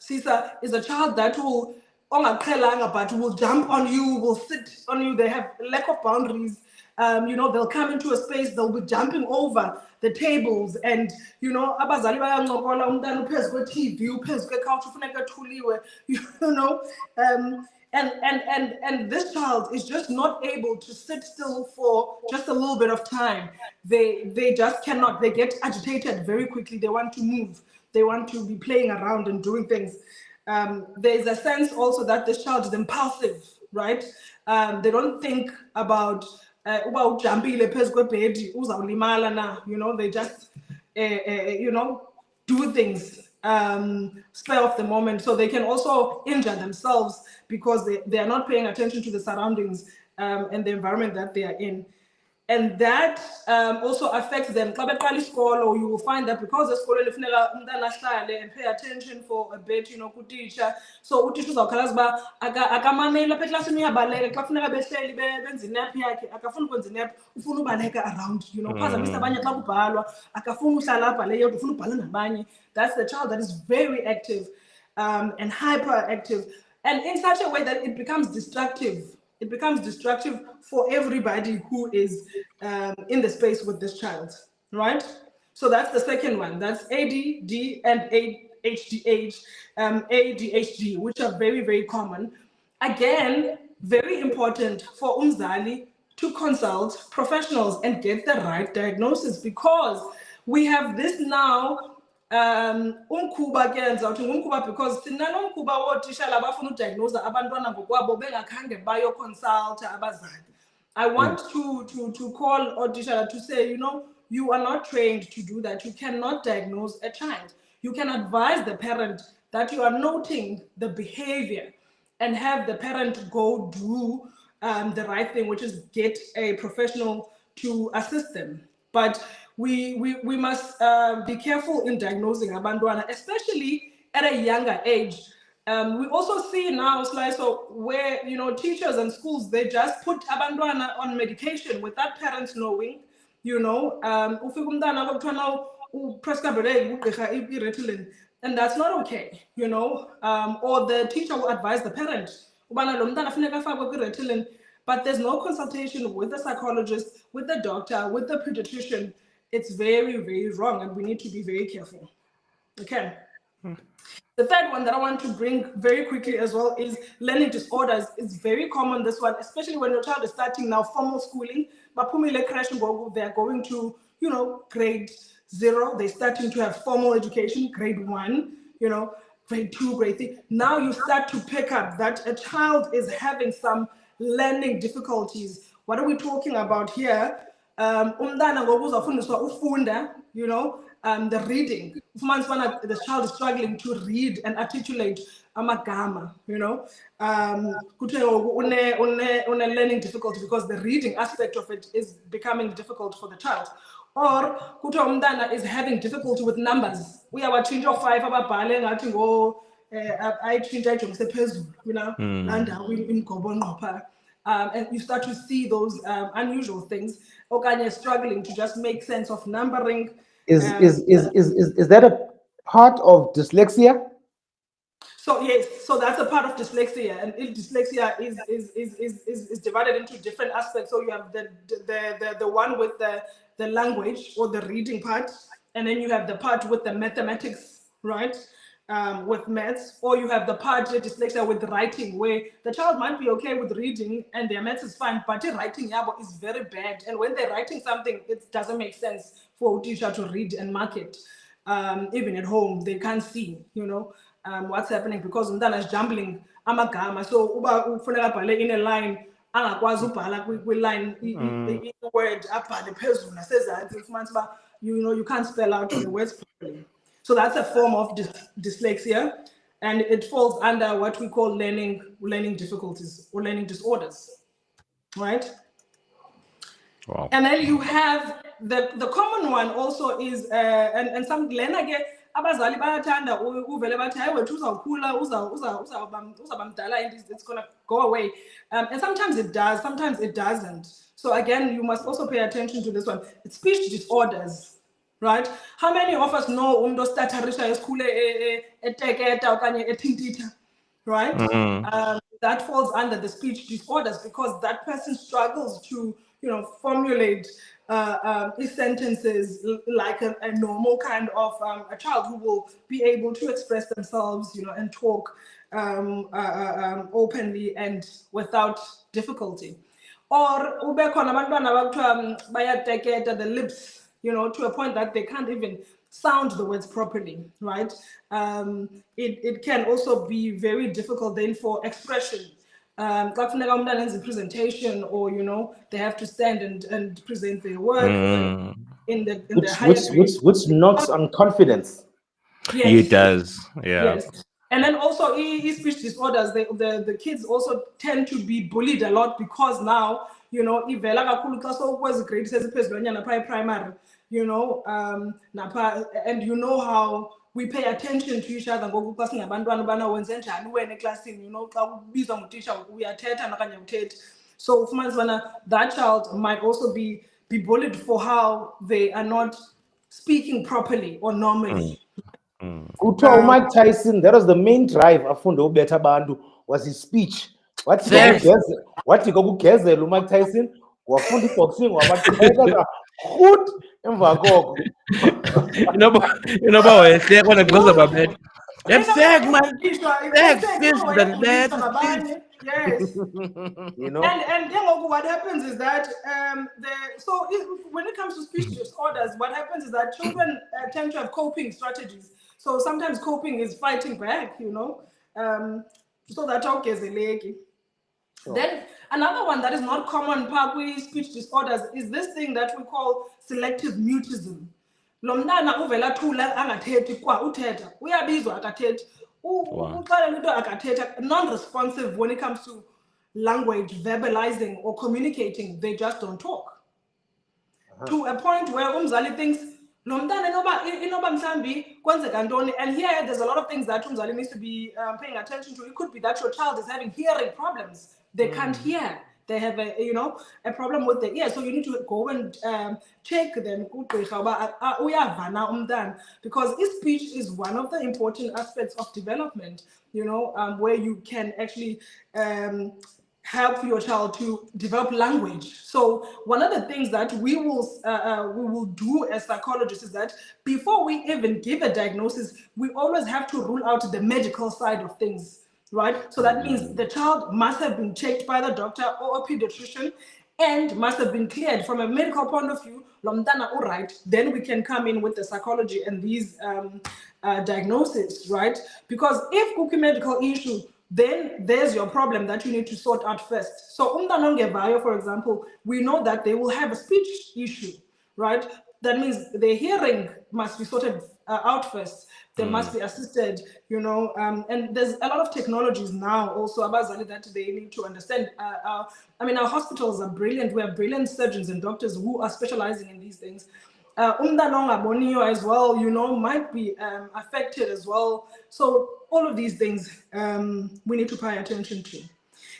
Sisa is a child that will but will jump on you, will sit on you. They have lack of boundaries. You know, they'll come into a space, they'll be jumping over the tables, and you know, abazali bayancokola umntana uphezu kwe-TV, uphezu kwe-couch, ufuneka ethuliwe, you know. And this child is just not able to sit still for just a little bit of time. They just cannot. They get agitated very quickly. They want to move. They want to be playing around and doing things. There's a sense also that this child is impulsive, right? They don't think about you know, they just you know, do things spur of the moment, so they can also injure themselves because they are not paying attention to the surroundings and the environment that they are in. And that also affects them. Or you will find that because the school and pay attention for a bit, you know, ku teacher. So utisha uzawukhala akamamela apha eklasini uyabaleka xa kufuneka behleli benza inap yakhe akafuni ukwenza inap, ufuna ubaleka around, you know, phazamisa abanye xa kubhalwa akafuni uhlala abhale yedwa ufuna ubhala nabanye. That's the child that is very active and hyperactive, and in such a way that it becomes destructive. It becomes destructive for everybody who is in the space with this child, right? So that's the second one. That's ADD and ADHD, which are very, very common. Again, very important for umzali to consult professionals and get the right diagnosis, because we have this now umkhuba ke yenza uthi ngumkhuba because sinalo umkhuba wotitshala abafuna udiagnose abantwana ngokwabo bengakhange bayoconsulta abazali. I want to call otitshala to say, you know, you are not trained to do that. You cannot diagnose a child. You can advise the parent that you are noting the behavior and have the parent go do the right thing, which is get a professional to assist them. But we must be careful in diagnosing abantwana, especially at a younger age. We also see now, so where, you know, teachers and schools, they just put abantwana on medication without parents knowing, you know, and that's not okay, you know, or the teacher will advise the parent, but there's no consultation with the psychologist, with the doctor, with the pediatrician. It's very, very wrong, and we need to be very careful. Okay. The third one that I want to bring very quickly as well is learning disorders. It's very common, this one, especially when your child is starting now formal schooling. They're going to, you know, grade 0. They're starting to have formal education, grade 1, you know, grade 2, grade 3. Now you start to pick up that a child is having some learning difficulties. What are we talking about here? You know, the reading. The child is struggling to read and articulate amagama, you know. Learning difficulty because the reading aspect of it is becoming difficult for the child. Or kuthiwa umntana is having difficulty with numbers. Uyawatshintsha o-5 ababhale ngathi ayitshintsha ayijongise phezulu, you know, laa ndawo imgobo nqopha. And you start to see those unusual things. Okanye struggling to just make sense of numbering. Is that a part of dyslexia? So yes, so that's a part of dyslexia, and dyslexia is divided into different aspects. So you have the one with the language or the reading part, and then you have the part with the mathematics, right? With maths, or you have the part of dyslexia with writing, where the child might be okay with reading and their maths is fine, but their writing is very bad. And when they're writing something, it doesn't make sense for a teacher to read and mark it. Even at home, they can't see, you know, what's happening because umntana is jumbling amagama. So uba ufuneka abhale in a line, angakwazi ubhala kwi-line i-word abhale phezulu nasezantsi, ufumanise uba you can't spell out the words properly. So that's a form of dyslexia, and it falls under what we call learning difficulties or learning disorders, right? Wow. And then you have the common one also is and some lena ke abazali bayathanda uvele bathi hayi wethu uzawukhula uzawuba mdala and it's going to go away, and sometimes it does, sometimes it doesn't. So again, you must also pay attention to this one. It's speech disorders. Right? How many of us know statarisha esikhule eteketa okanye ethintitha, right? That falls under the speech disorders because that person struggles to, you know, formulate sentences like a normal kind of a child who will be able to express themselves, you know, and talk openly and without difficulty. Or ube khona abantwana bakuthiwa bayateketa the lips, you know, to a point that they can't even sound the words properly, right? It can also be very difficult then for expression. Presentation, or you know, they have to stand and present their work which knocks on confidence. Yes. It does, yeah. Yes. And then also speech disorders, the kids also tend to be bullied a lot because now, you know, primary, you know, and you know how we pay attention to each other. So that child might also be bullied for how they are not speaking properly or normally. Mike Tyson, that was the main drive afunde better bandu was his speech. What you go kugezela Mike Tyson wafunda boxing wabathetha goed emva koko. You know wayehlekwa nagqoza babetha. Yemsek man. Yes. You know, and then what happens is that when it comes to speech disorders, what happens is that children tend to have coping strategies. So sometimes coping is fighting back, you know. So that okay is a leg. Then another one that is not common with speech disorders is this thing that we call selective mutism. Lomntana uvela thula angathethi kwa uthetha uyabizwa akathethi uxela into akathetha, non-responsive when it comes to language, verbalizing or communicating. They just don't talk to a point where umzali thinks lomntana inoba mhlambi kwenzeka ntoni, and here there's a lot of things that umzali needs to be paying attention to. It could be that your child is having hearing problems. They can't hear. They have a problem with the ear. So you need to go and check them because speech is one of the important aspects of development, you know, where you can actually help your child to develop language. So one of the things that we will do as psychologists is that before we even give a diagnosis, we always have to rule out the medical side of things. Right? So that means the child must have been checked by the doctor or a pediatrician and must have been cleared from a medical point of view. All right, then we can come in with the psychology and these diagnoses, right? Because if cookie medical issue, then there's your problem that you need to sort out first. So for example, we know that they will have a speech issue, right? that means their hearing must be sorted out first. They must be assisted, you know, and there's a lot of technologies now also abazali that they need to understand. I mean, our hospitals are brilliant. We have brilliant surgeons and doctors who are specializing in these things. Bonio as well, you know, might be affected as well. So all of these things we need to pay attention to.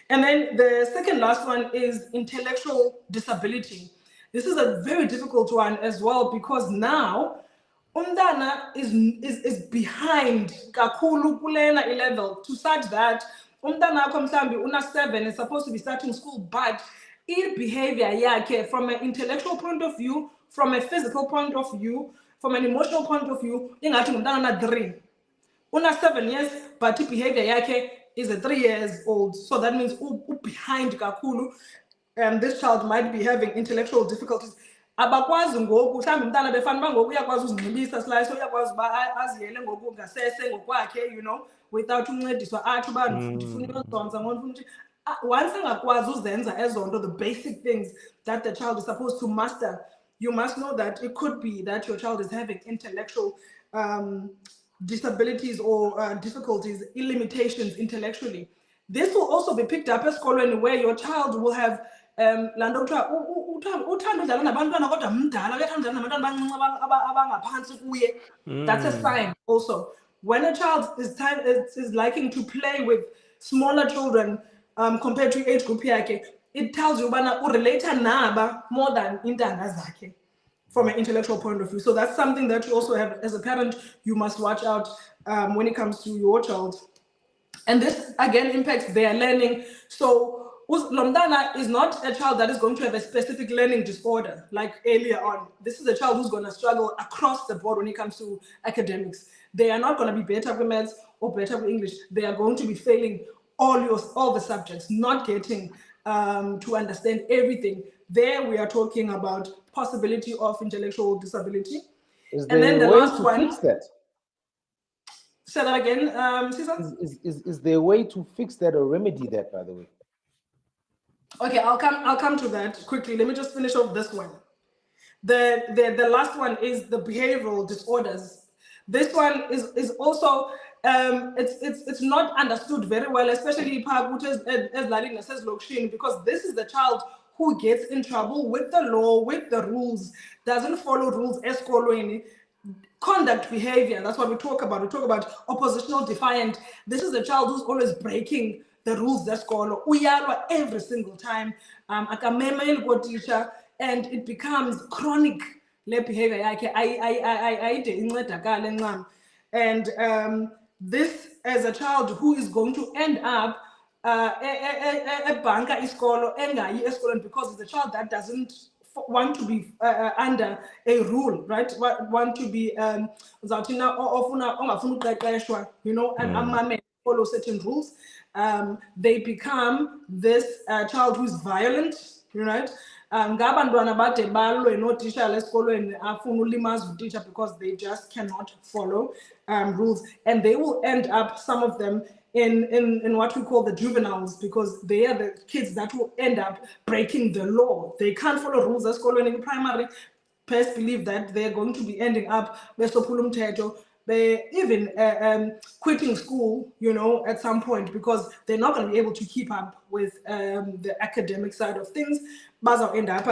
And then the second last one is intellectual disability. This is a very difficult one as well, because now umntana is behind kakhulu kulena level, to such that umntana akho mhlambi una 7 is supposed to be starting school, but behavior yakhe from an intellectual point of view, from a physical point of view, from an emotional point of view, ingathi ngumntana na 3 una 7 years, but behavior yake is a 3 years old. So that means behind kakulu, this child might be having intellectual difficulties. Abakwazi ngoku mhlawumbi umntana befana uba ngoku uyakwazi uzinxibisa slice, uyakwazi uba aziyele ngoku ngasese ngokwakhe, you know, without uncediswa athi uba ndifuna uyozonza ngofuna ukuthi once angakwazi uzenza ezo nto, the basic things that the child is supposed to master, you must know that it could be that your child is having intellectual disabilities or difficulties, limitations intellectually. This will also be picked up at school, where your child will have that's a sign also. When a child is liking to play with smaller children compared to age group yake, it tells you bana urelate naba more than intanga zakhe, from an intellectual point of view. So that's something that you also have as a parent, you must watch out when it comes to your child. And this again impacts their learning. So Lomdana is not a child that is going to have a specific learning disorder like earlier on. This is a child who's going to struggle across the board when it comes to academics. They are not going to be better with maths or better with English. They are going to be failing all the subjects, not getting to understand everything. There we are talking about possibility of intellectual disability. Is there a way to fix that? Say that again, Sisa? Is there a way to fix that or remedy that, by the way? Okay, I'll come to that quickly. Let me just finish off this one. The last one is the behavioral disorders. This one is also it's not understood very well, especially as Lalina says, because this is the child who gets in trouble with the law, with the rules, doesn't follow rules, conduct behavior. That's what we talk about. We talk about oppositional defiant. This is a child who's always breaking the rules that school uyalwa every single time. Akamema go teacher, and it becomes chronic le behavior yakhe. And this as a child who is going to end up a banka iskolo engayi eskoleni, because it's a child that doesn't want to be under a rule, right? Want to be you know, and follow certain rules. They become this child who's violent, right? Because they just cannot follow rules, and they will end up, some of them, in what we call the juveniles, because they are the kids that will end up breaking the law. They can't follow rules at school. In primary, parents believe that they're going to be ending up they even quitting school, you know, at some point, because they're not going to be able to keep up with the academic side of things. Baza end up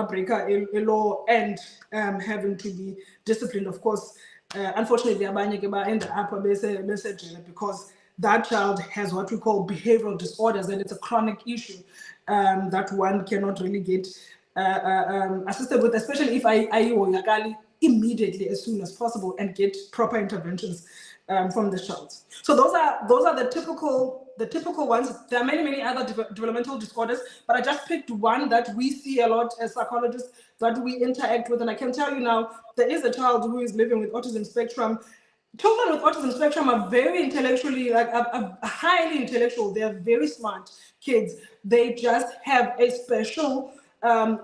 break a law and having to be disciplined. Of course, unfortunately, end up because that child has what we call behavioral disorders, and it's a chronic issue that one cannot really get assisted with, especially if I immediately, as soon as possible, and get proper interventions from the child. So those are the typical ones. There are many other developmental disorders, but I just picked one that we see a lot as psychologists, that we interact with. And I can tell you now, there is a child who is living with autism spectrum. Children with autism spectrum are very intellectually, highly intellectual. They are very smart kids. They just have a special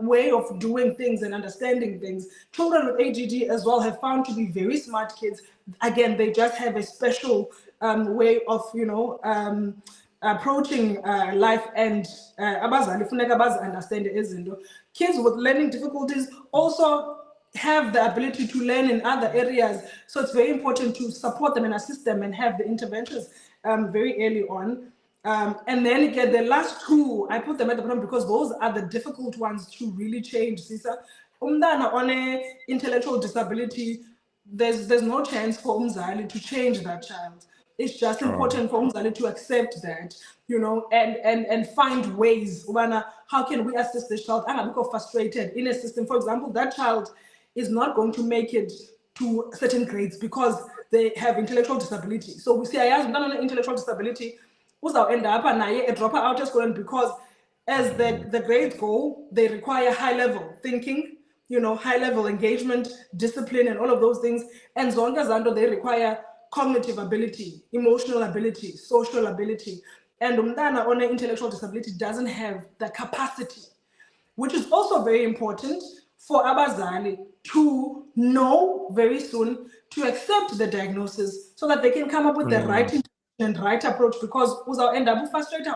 way of doing things and understanding things. Children with ADD as well have found to be very smart kids. Again, they just have a special way of, you know, approaching life, and understand. Kids with learning difficulties also have the ability to learn in other areas. So it's very important to support them and assist them and have the interventions very early on. And then again, the last two, I put them at the bottom because those are the difficult ones to really change, Sisa. Umdana on a intellectual disability, there's no chance for umzali to change that child. It's just important for umzali to accept that, and find ways. How can we assist this child? I'm not frustrated in a system. For example, that child is not going to make it to certain grades because they have intellectual disability. So we see Ayers not only intellectual disability, who's end up and a dropout out of school because as the grades go, they require high level thinking, high level engagement, discipline, and all of those things. And zonke zanto, they require cognitive ability, emotional ability, social ability. And umntana on an intellectual disability doesn't have the capacity, which is also very important for abazali to know very soon, to accept the diagnosis so that they can come up with the right and right approach, because uzawuend up frustrated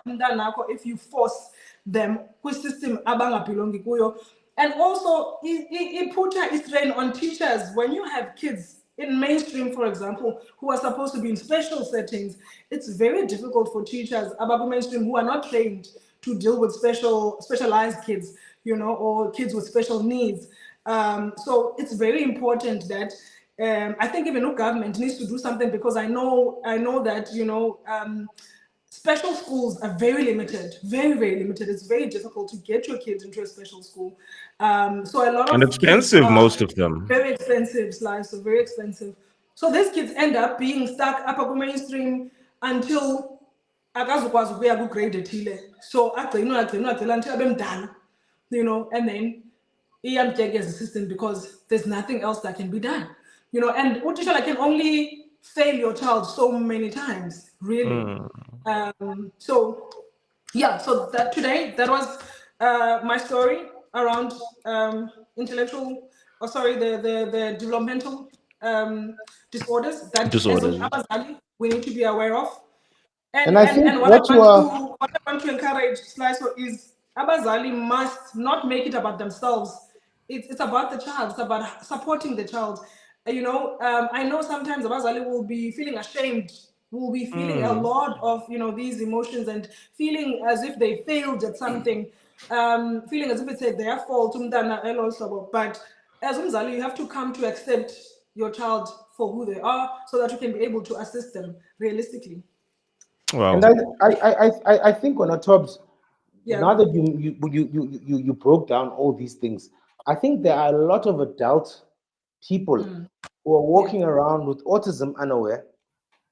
if you force them system abangabelongi kuyo. And also it put a strain on teachers when you have kids in mainstream, for example, who are supposed to be in special settings. It's very difficult for teachers about mainstream who are not trained to deal with specialized kids, or kids with special needs. So it's very important that I think even the government needs to do something, because I know that special schools are very limited, very, very limited. It's very difficult to get your kids into a special school. So a lot of and expensive, most of them. Very expensive, so very expensive. So these kids end up being stuck upper mainstream until akazukwazi ukuya ku-grade ethile. So agcina until abe mdala, and then iyamtyekeza the system because there's nothing else that can be done. And utitshala can only fail your child so many times, really. So that today, that was my story around the developmental disorders that as abazali we need to be aware of. And I think what I want to encourage Sliso is abazali must not make it about themselves. It's about the child. It's about supporting the child. I know sometimes abazali will be feeling ashamed, will be feeling a lot of these emotions and feeling as if they failed at something, feeling as if it's their fault. But as umzali, you have to come to accept your child for who they are, so that you can be able to assist them realistically. Wow. And I think on a Tobbs, now that you broke down all these things, I think there are a lot of adult people who are walking around with autism unaware,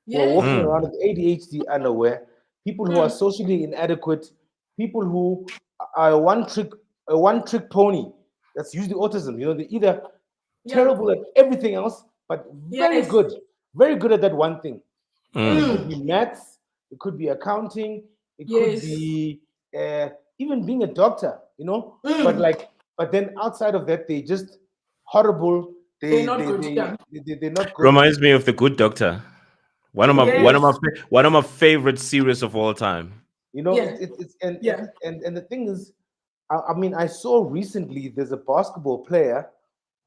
who are walking around with ADHD unaware, people who are socially inadequate, people who are a one-trick pony. That's usually autism. They're either terrible at everything else, but very good at that one thing. It could be maths, it could be accounting, it could be even being a doctor, but then outside of that, they just horrible. They're not good. Reminds me of The Good Doctor. One of my favorite series of all time. And the thing is, I mean, I saw recently there's a basketball player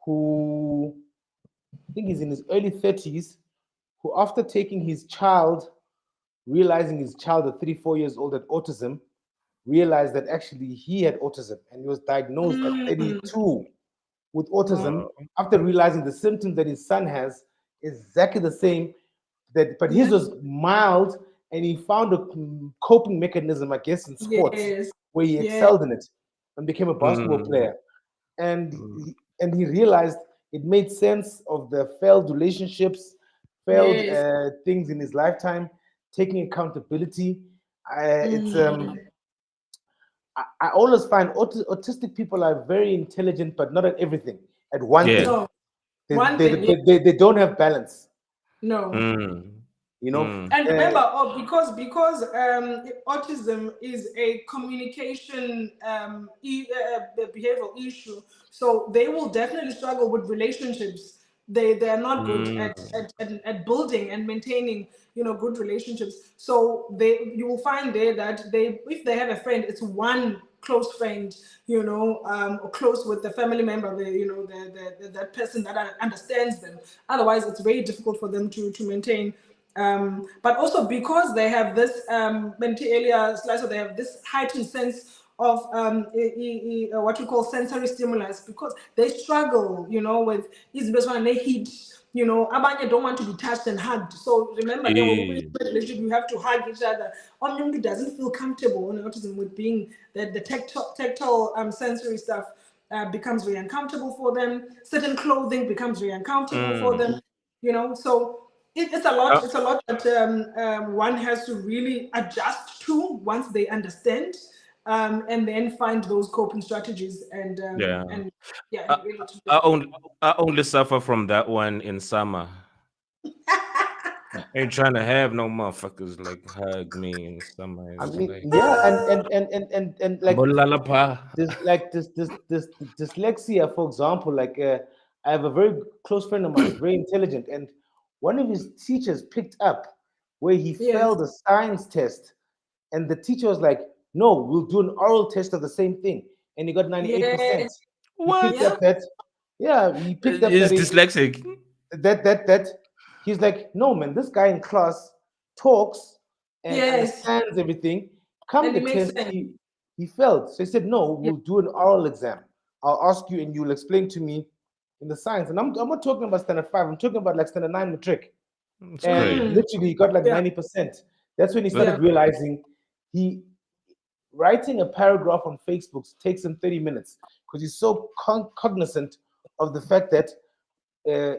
who I think he's in his early 30s, who after taking his child, realizing his child at 3-4 years old had autism, realized that actually he had autism, and he was diagnosed at 32 with autism after realizing the symptoms that his son has is exactly the same, but his was mild, and he found a coping mechanism, I guess, in sports where he excelled in it and became a basketball player. And he realized it made sense of the failed relationships, failed things in his lifetime, taking accountability. I always find autistic people are very intelligent, but not at everything. At one thing, they don't have balance. No. And remember, because autism is a communication behavioral issue, so they will definitely struggle with relationships. They are not good at building and maintaining good relationships. So you will find there that if they have a friend, it's one close friend, or close with the family member, that person that understands them. Otherwise, it's very difficult for them to maintain. But also because they have this so they have this heightened sense of what you call sensory stimulus, because they struggle, with when they heat. Abanye don't want to be touched and hugged. So remember, you have to hug each other. Omnyumdu doesn't feel comfortable on autism with being the tactile sensory stuff becomes very uncomfortable for them. Certain clothing becomes very uncomfortable for them. So it's a lot. It's a lot that one has to really adjust to once they understand, and then find those coping strategies and I only suffer from that one in summer. Ain't trying to have no motherfuckers like hug me in summer. I mean, like, and like this dyslexia, for example, like I have a very close friend of mine who's very intelligent, and one of his teachers picked up where he failed a science test, and the teacher was like, "No, we'll do an oral test of the same thing," and he got 98%. What? He picked up that, he picked up He's that dyslexic. That he's like, "No, man, this guy in class talks and understands everything. Come the test, he failed." So he said, "No, we'll do an oral exam. I'll ask you and you'll explain to me in the science." And I'm not talking about standard 5, I'm talking about like standard 9 matric. And literally he got like 90%. That's when he started realizing writing a paragraph on Facebook takes him 30 minutes because he's so cognizant of the fact that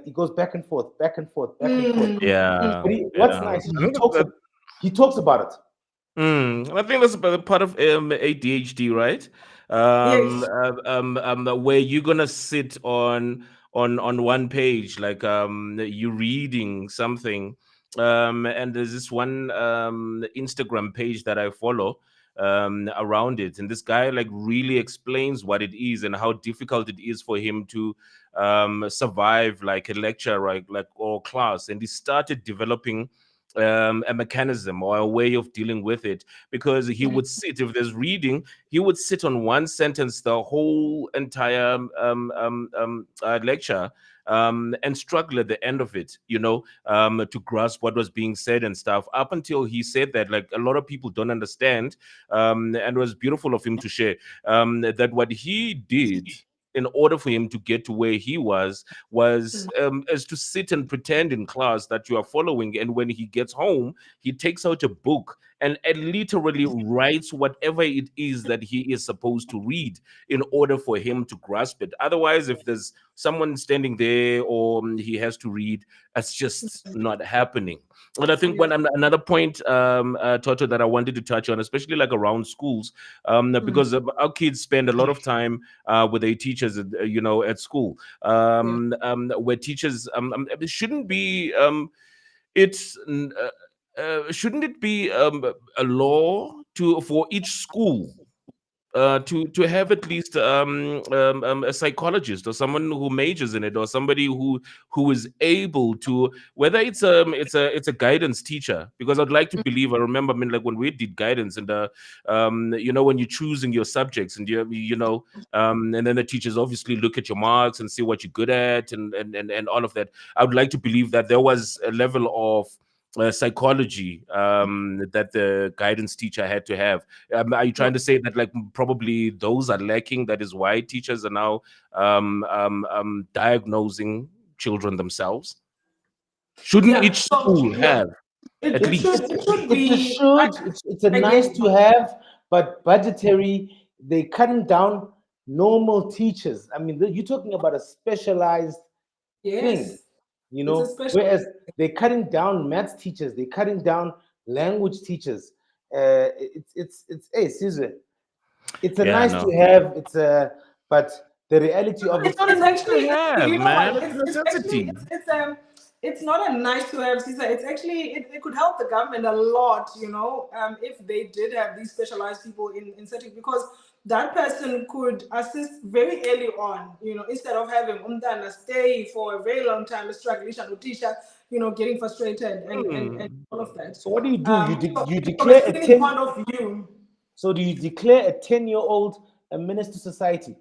he goes back and forth, back and forth, back and forth. Yeah. But what's nice, he talks about it. I think that's part of ADHD, right? Where you're gonna sit on one page, like you're reading something, and there's this one Instagram page that I follow around it, and this guy like really explains what it is and how difficult it is for him to survive like a lecture, right, like or class, and he started developing a mechanism or a way of dealing with it, because he would sit, if there's reading, he would sit on one sentence the whole entire lecture, and struggle at the end of it, to grasp what was being said and stuff, up until he said that like a lot of people don't understand, and it was beautiful of him to share that what he did in order for him to get to where he was as to sit and pretend in class that you are following, and when he gets home he takes out a book and literally writes whatever it is that he is supposed to read in order for him to grasp it. Otherwise, if there's someone standing there or he has to read, it's just not happening. And I think another point, Toto, that I wanted to touch on, especially like around schools, because our kids spend a lot of time with their teachers, at school, where teachers shouldn't be. Shouldn't it be a law for each school to have at least a psychologist or someone who majors in it, or somebody who is able to, whether it's a guidance teacher, because I'd like to believe, I remember, like when we did guidance, and when you're choosing your subjects, and and then the teachers obviously look at your marks and see what you're good at, and all of that. I would like to believe that there was a level of psychology that the guidance teacher had to have. Are you trying to say that like probably those are lacking? That is why teachers are now diagnosing children themselves? Shouldn't each school have at least? It should. It's a nice to have, but budgetary. They're cutting down normal teachers. I mean, you're talking about a specialized thing. Whereas they're cutting down maths teachers, they're cutting down language teachers. It's Caesar. It's a nice to have. But the reality of it's not actually it's not a nice to have, Sisa. It's actually it could help the government a lot, if they did have these specialized people in setting, because that person could assist very early on, instead of having umntana stay for a very long time, struggling to teacher, getting frustrated and all of that. So what do? You declare a 10. So do you declare a 10-year-old a menace to society?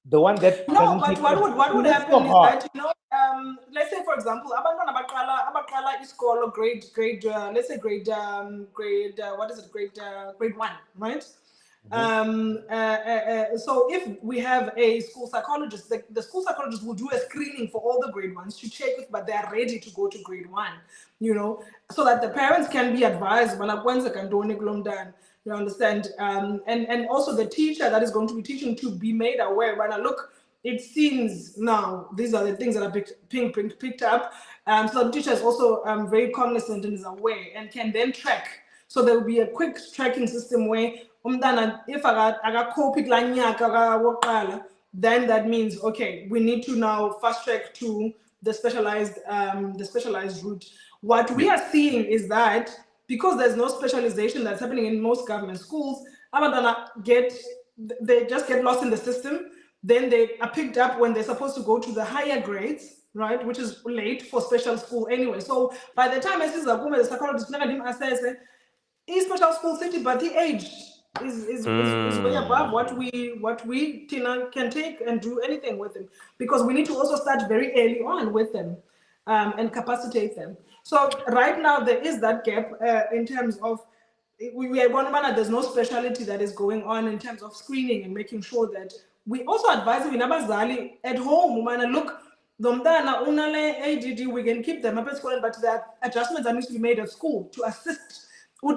The one that No, doesn't but take what would that's happen so is hard. that, let's say for example, abantwana abaqala isikolo grade let's say grade what is it, grade 1, right? So if we have a school psychologist, the school psychologist will do a screening for all the grade 1s to check if but they are ready to go to grade 1, so that the parents can be advised you understand, and also the teacher that is going to be teaching to be made aware. But look, it seems now these are the things that are picked up. So the teacher is also very cognizant and is aware and can then track. So there will be a quick tracking system where if I got copy then that means okay, we need to now fast track to the specialized route. What we are seeing is that because there's no specialization that's happening in most government schools, they just get lost in the system. Then they are picked up when they're supposed to go to the higher grades, right? Which is late for special school anyway. So by the time I see the psychologist assess special school city, but the age is way above what we Tina can take and do anything with them, because we need to also start very early on with them, and capacitate them. So right now there is that gap in terms of we are one manner. There's no specialty that is going on in terms of screening and making sure that we also advise Winabazali at home. Man, look, Domdana unale ADD, we can keep them up at school, but there are adjustments that need to be made at school to assist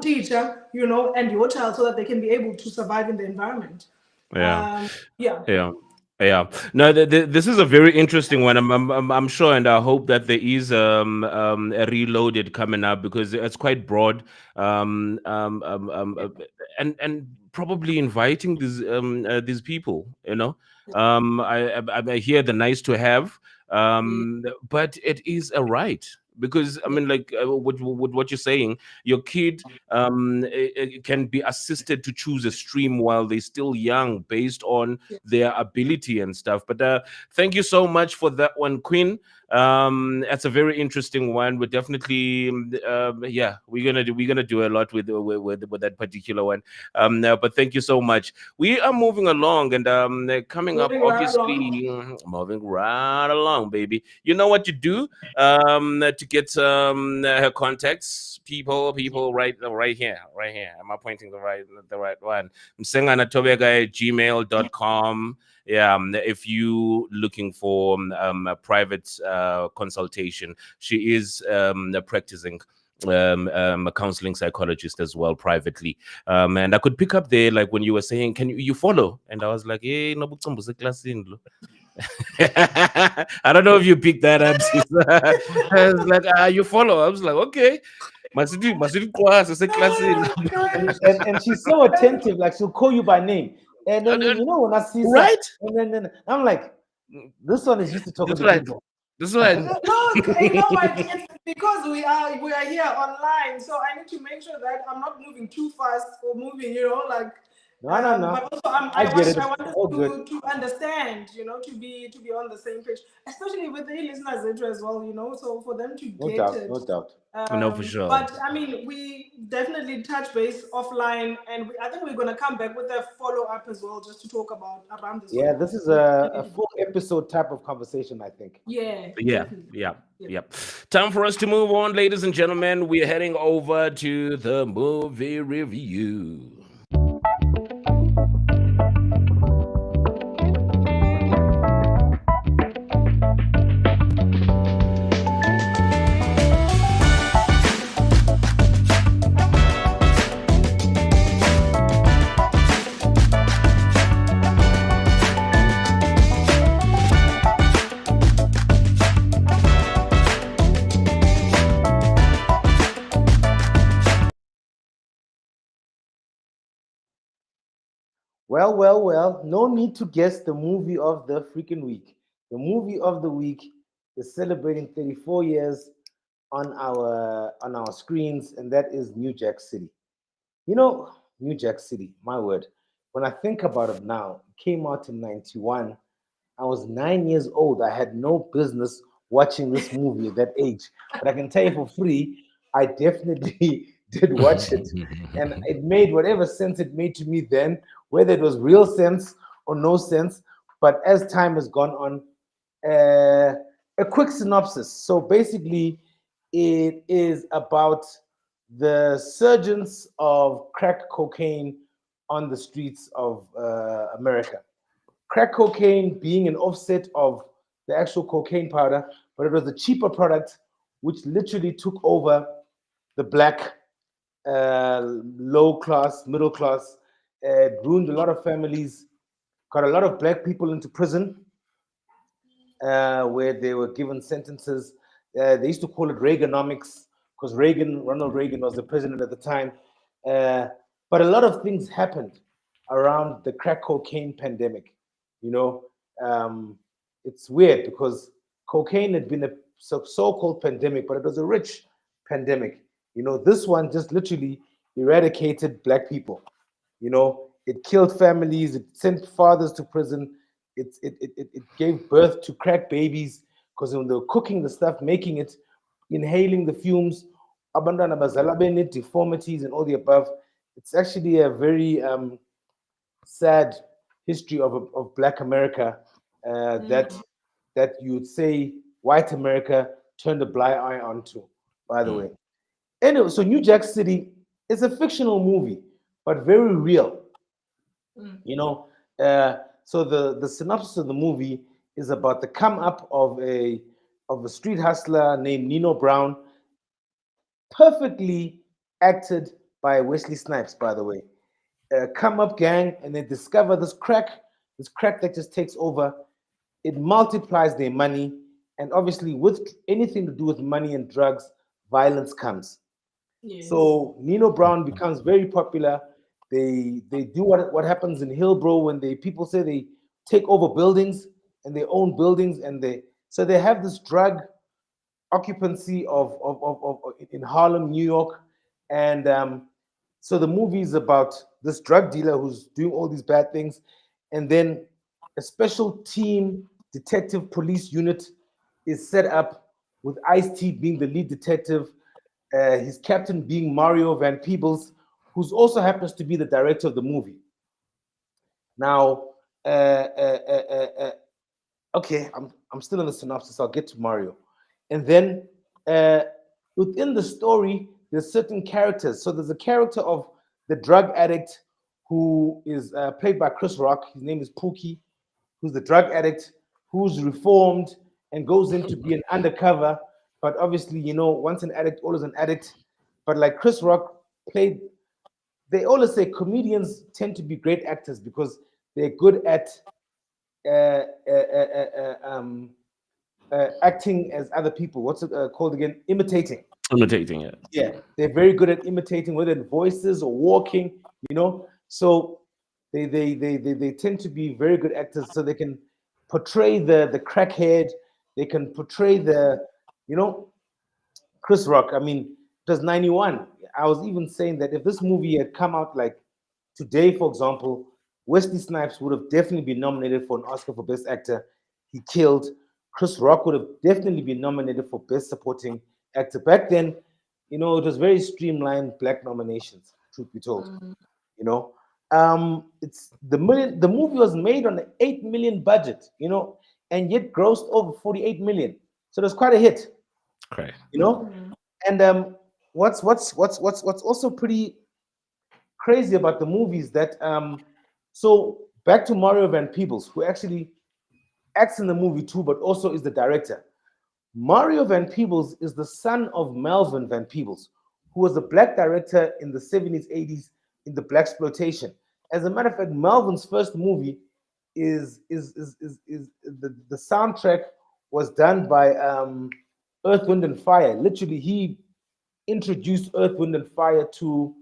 teacher, and your child, so that they can be able to survive in the environment. Yeah. Yeah. Yeah. No, this is a very interesting one. I'm sure, and I hope that there is a reloaded coming up, because it's quite broad, and probably inviting these people. I hear the nice to have, but it is a right. Because I mean, like with what you're saying, your kid can be assisted to choose a stream while they're still young, based on their ability and stuff. But thank you so much for that one, Queen. That's a very interesting one. We're definitely we're gonna do a lot with that particular one. But thank you so much. We are moving along, and coming up, obviously, moving right along, baby. You know what to do to get her contacts, people right here. Am I pointing the right one? Msengana Thobeka at gmail.com. Yeah, if you looking for a private consultation, she is practicing a counseling psychologist as well, privately. And I could pick up there, like when you were saying, can you follow? And I was like, hey, no, class in. I don't know if you picked that up. I was like, you follow. I was like, okay. Must do class. It's a class in. and she's so attentive, like she'll call you by name. And then when I see right, and then I'm like, this one is used to talking to people. This one. No, you know what? It's because we are here online, so I need to make sure that I'm not moving too fast or moving, like. No. But also, I want to understand, to be on the same page, especially with the listeners as well, so for them to get it. No doubt. No, for sure. But I mean, we definitely touch base offline, and I think we're going to come back with a follow up as well, just to talk about around this. Yeah, this is a full episode type of conversation, I think. Yeah. Time for us to move on, ladies and gentlemen. We're heading over to the movie review. Well, no need to guess the movie of the freaking week. The movie of the week is celebrating 34 years on our screens, and that is New Jack City. New Jack City, my word. When I think about it now, it came out in 91. I was 9 years old. I had no business watching this movie at that age. But I can tell you for free, I definitely did watch it, and it made whatever sense it made to me then, whether it was real sense or no sense. But as time has gone on, a quick synopsis. So basically, it is about the surgence of crack cocaine on the streets of America. Crack cocaine being an offset of the actual cocaine powder, but it was a cheaper product which literally took over the black low class, middle class, ruined a lot of families, got a lot of black people into prison where they were given sentences. They used to call it Reaganomics because Ronald Reagan was the president at the time. Uh, but a lot of things happened around the crack cocaine pandemic. You know, it's weird because cocaine had been a so-called pandemic, but it was a rich pandemic. You know, this one just literally eradicated black people. You know, it killed families, it sent fathers to prison, it gave birth to crack babies because when they were cooking the stuff, making it, inhaling the fumes, abandana bazala bene, deformities and all the above. It's actually a very sad history of Black America that you'd say white America turned a blind eye onto, by the way. Anyway, so New Jack City is a fictional movie, but very real. You know, so the synopsis of the movie is about the come up of a street hustler named Nino Brown, perfectly acted by Wesley Snipes, by the way. Come up gang, and they discover this crack that just takes over. It multiplies their money, and obviously, with anything to do with money and drugs, violence comes. Yes. So Nino Brown becomes very popular. They do what happens in Hillbrow when they people say they take over buildings and they own buildings and they have this drug occupancy of in Harlem, New York, and so the movie is about this drug dealer who's doing all these bad things, and then a special team detective police unit is set up with Ice-T being the lead detective, his captain being Mario Van Peebles, who also happens to be the director of the movie. Now, okay, I'm still in the synopsis. I'll get to Mario, and then uh, within the story, there's certain characters. So there's a character of the drug addict who is played by Chris Rock. His name is Pookie, who's the drug addict who's reformed and goes in to be an undercover. But obviously, you know, once an addict, always an addict. But like Chris Rock played, they always say comedians tend to be great actors because they're good at uh, uh, uh, uh, um, acting as other people. What's it called again? Imitating. Imitating it. Yeah, they're very good at imitating, whether in voices or walking. You know, so they tend to be very good actors, so they can portray the crackhead. They can portray the, you know, Chris Rock. I mean, it was 91. I was even saying that if this movie had come out like today, for example, Wesley Snipes would have definitely been nominated for an Oscar for Best Actor. He killed. Chris Rock would have definitely been nominated for Best Supporting Actor. Back then, you know, it was very streamlined black nominations, truth be told. You know, it's the movie was made on an 8 million budget, you know, and yet grossed over 48 million. So it was quite a hit, Okay. you know. And what's also pretty crazy about the movie is that so back to Mario Van Peebles, who actually acts in the movie too, but also is the director. Mario Van Peebles is the son of Melvin Van Peebles, who was a black director in the 70s, 80s in the black exploitation. As a matter of fact, Melvin's first movie is the soundtrack was done by Earth, Wind and Fire. Literally, he introduced Earth, Wind and Fire to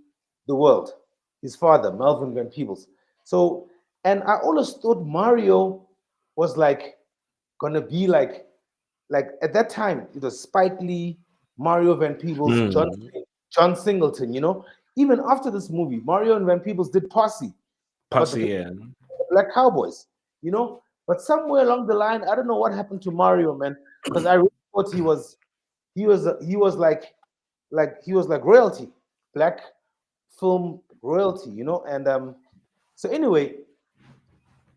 the world. His father, Melvin Van Peebles. So, and I always thought Mario was like gonna be like at that time it was Spike Lee, Mario Van Peebles, John Singleton. You know, even after this movie, Mario and Van Peebles did Posse about Posse, yeah. the Black Cowboys. You know, but somewhere along the line, I don't know what happened to Mario, man, because I really thought he was like he was like royalty. black film royalty, you know. And so anyway,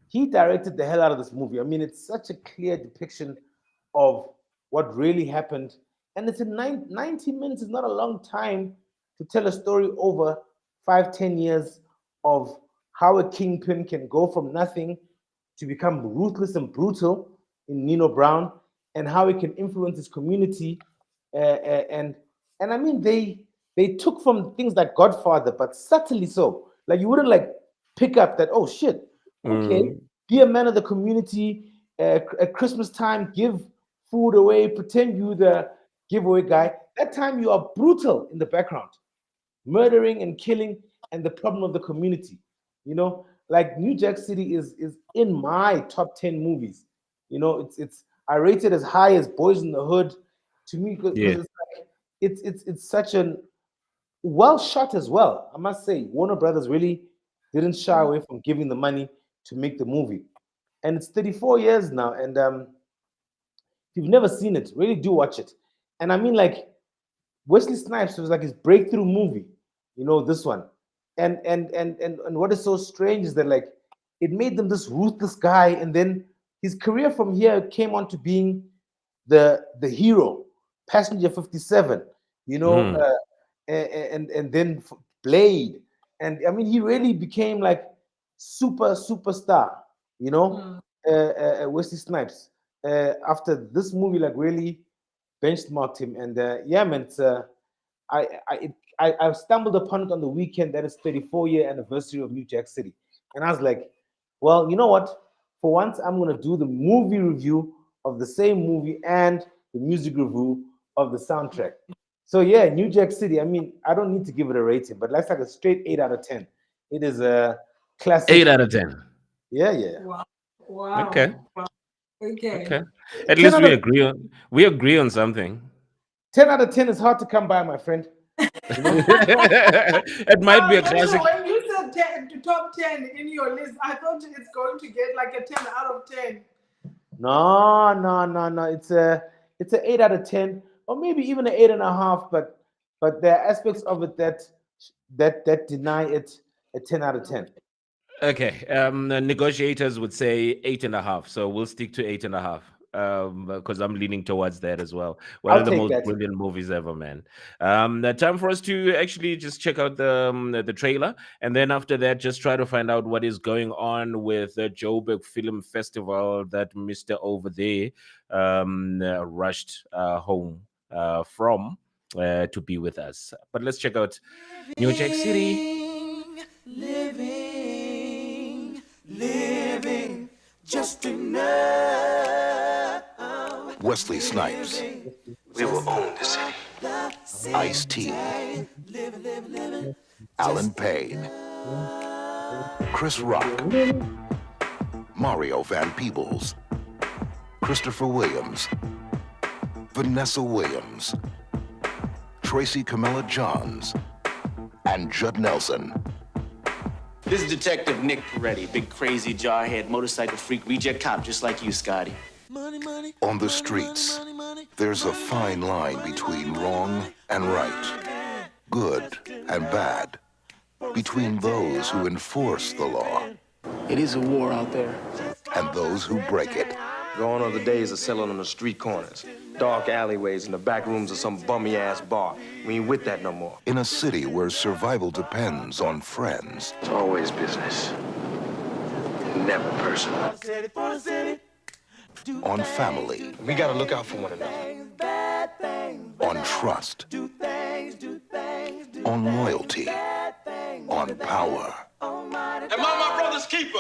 he directed the hell out of this movie. I mean, it's such a clear depiction of what really happened. And it's in 90 minutes. It's not a long time to tell a story over 5-10 years of how a kingpin can go from nothing to become ruthless and brutal in Nino Brown, and how he can influence his community. And I mean, they took from things like Godfather, but subtly so. Like you wouldn't like pick up that, oh shit, okay, be a man of the community. At Christmas time, give food away, pretend you the giveaway guy. That time you are brutal in the background, murdering and killing, and the problem of the community. You know, like New Jack City is in my top 10 movies. You know, it's I rate it as high as Boys in the Hood to me, because Yeah. it's like it's such an well shot as well. I must say, Warner Brothers really didn't shy away from giving the money to make the movie. And it's 34 years now. And if you've never seen it, really do watch it. And I mean, like, Wesley Snipes was like his breakthrough movie, you know, this one. And what is so strange is that like it made them this ruthless guy, and then his career from here came on to being the hero, Passenger 57, you know, and then Blade, and I mean he really became like superstar, you know, Wesley Snipes. After this movie, like really benchmarked him, and yeah, man, it's I stumbled upon it on the weekend that is 34-year anniversary of New Jack City, and I was like, well, you know what? For once, I'm gonna do the movie review of the same movie and the music review of the soundtrack. So yeah, New Jack City. I mean, I don't need to give it a rating, but that's like a straight 8 out of 10. It is a classic. 8 out of 10. Yeah, yeah. Wow. Okay. Wow. Okay. Okay. At 10 least out we of agree on something. 10 out of 10 is hard to come by, my friend. You know? It might be a classic. When you said top 10 in your list, I thought it's going to get like a 10 out of 10. No. It's a 8 out of 10, or maybe even an 8.5. But there are aspects of it that deny it a 10 out of 10. Okay. The negotiators would say 8.5. So we'll stick to 8.5. Because I'm leaning towards that as well. One I'll of the take most that. brilliant movies ever, man. The time for us to actually just check out the trailer, and then after that, just try to find out what is going on with the Joburg Film Festival that Mister Over there rushed home from to be with us. But let's check out New Jack City. Living just enough. Wesley Snipes. We will own the city. Ice-T. Alan Payne. Chris Rock. Mario Van Peebles. Christopher Williams. Vanessa Williams. Tracy Camilla Johns. And Judd Nelson. This is Detective Nick Peretti, big crazy jarhead, motorcycle freak, reject cop, just like you, Scotty. On the streets, there's a fine line between wrong and right, good and bad, between those who enforce the law It is a war out there. and those who break it. Gone are the days of selling on the street corners, dark alleyways, and the back rooms of some bummy-ass bar. We ain't with that no more. In a city where survival depends on friends, It's always business, never personal. on family, We gotta look out for one another. on trust, on loyalty, on power. Am I my brother's keeper?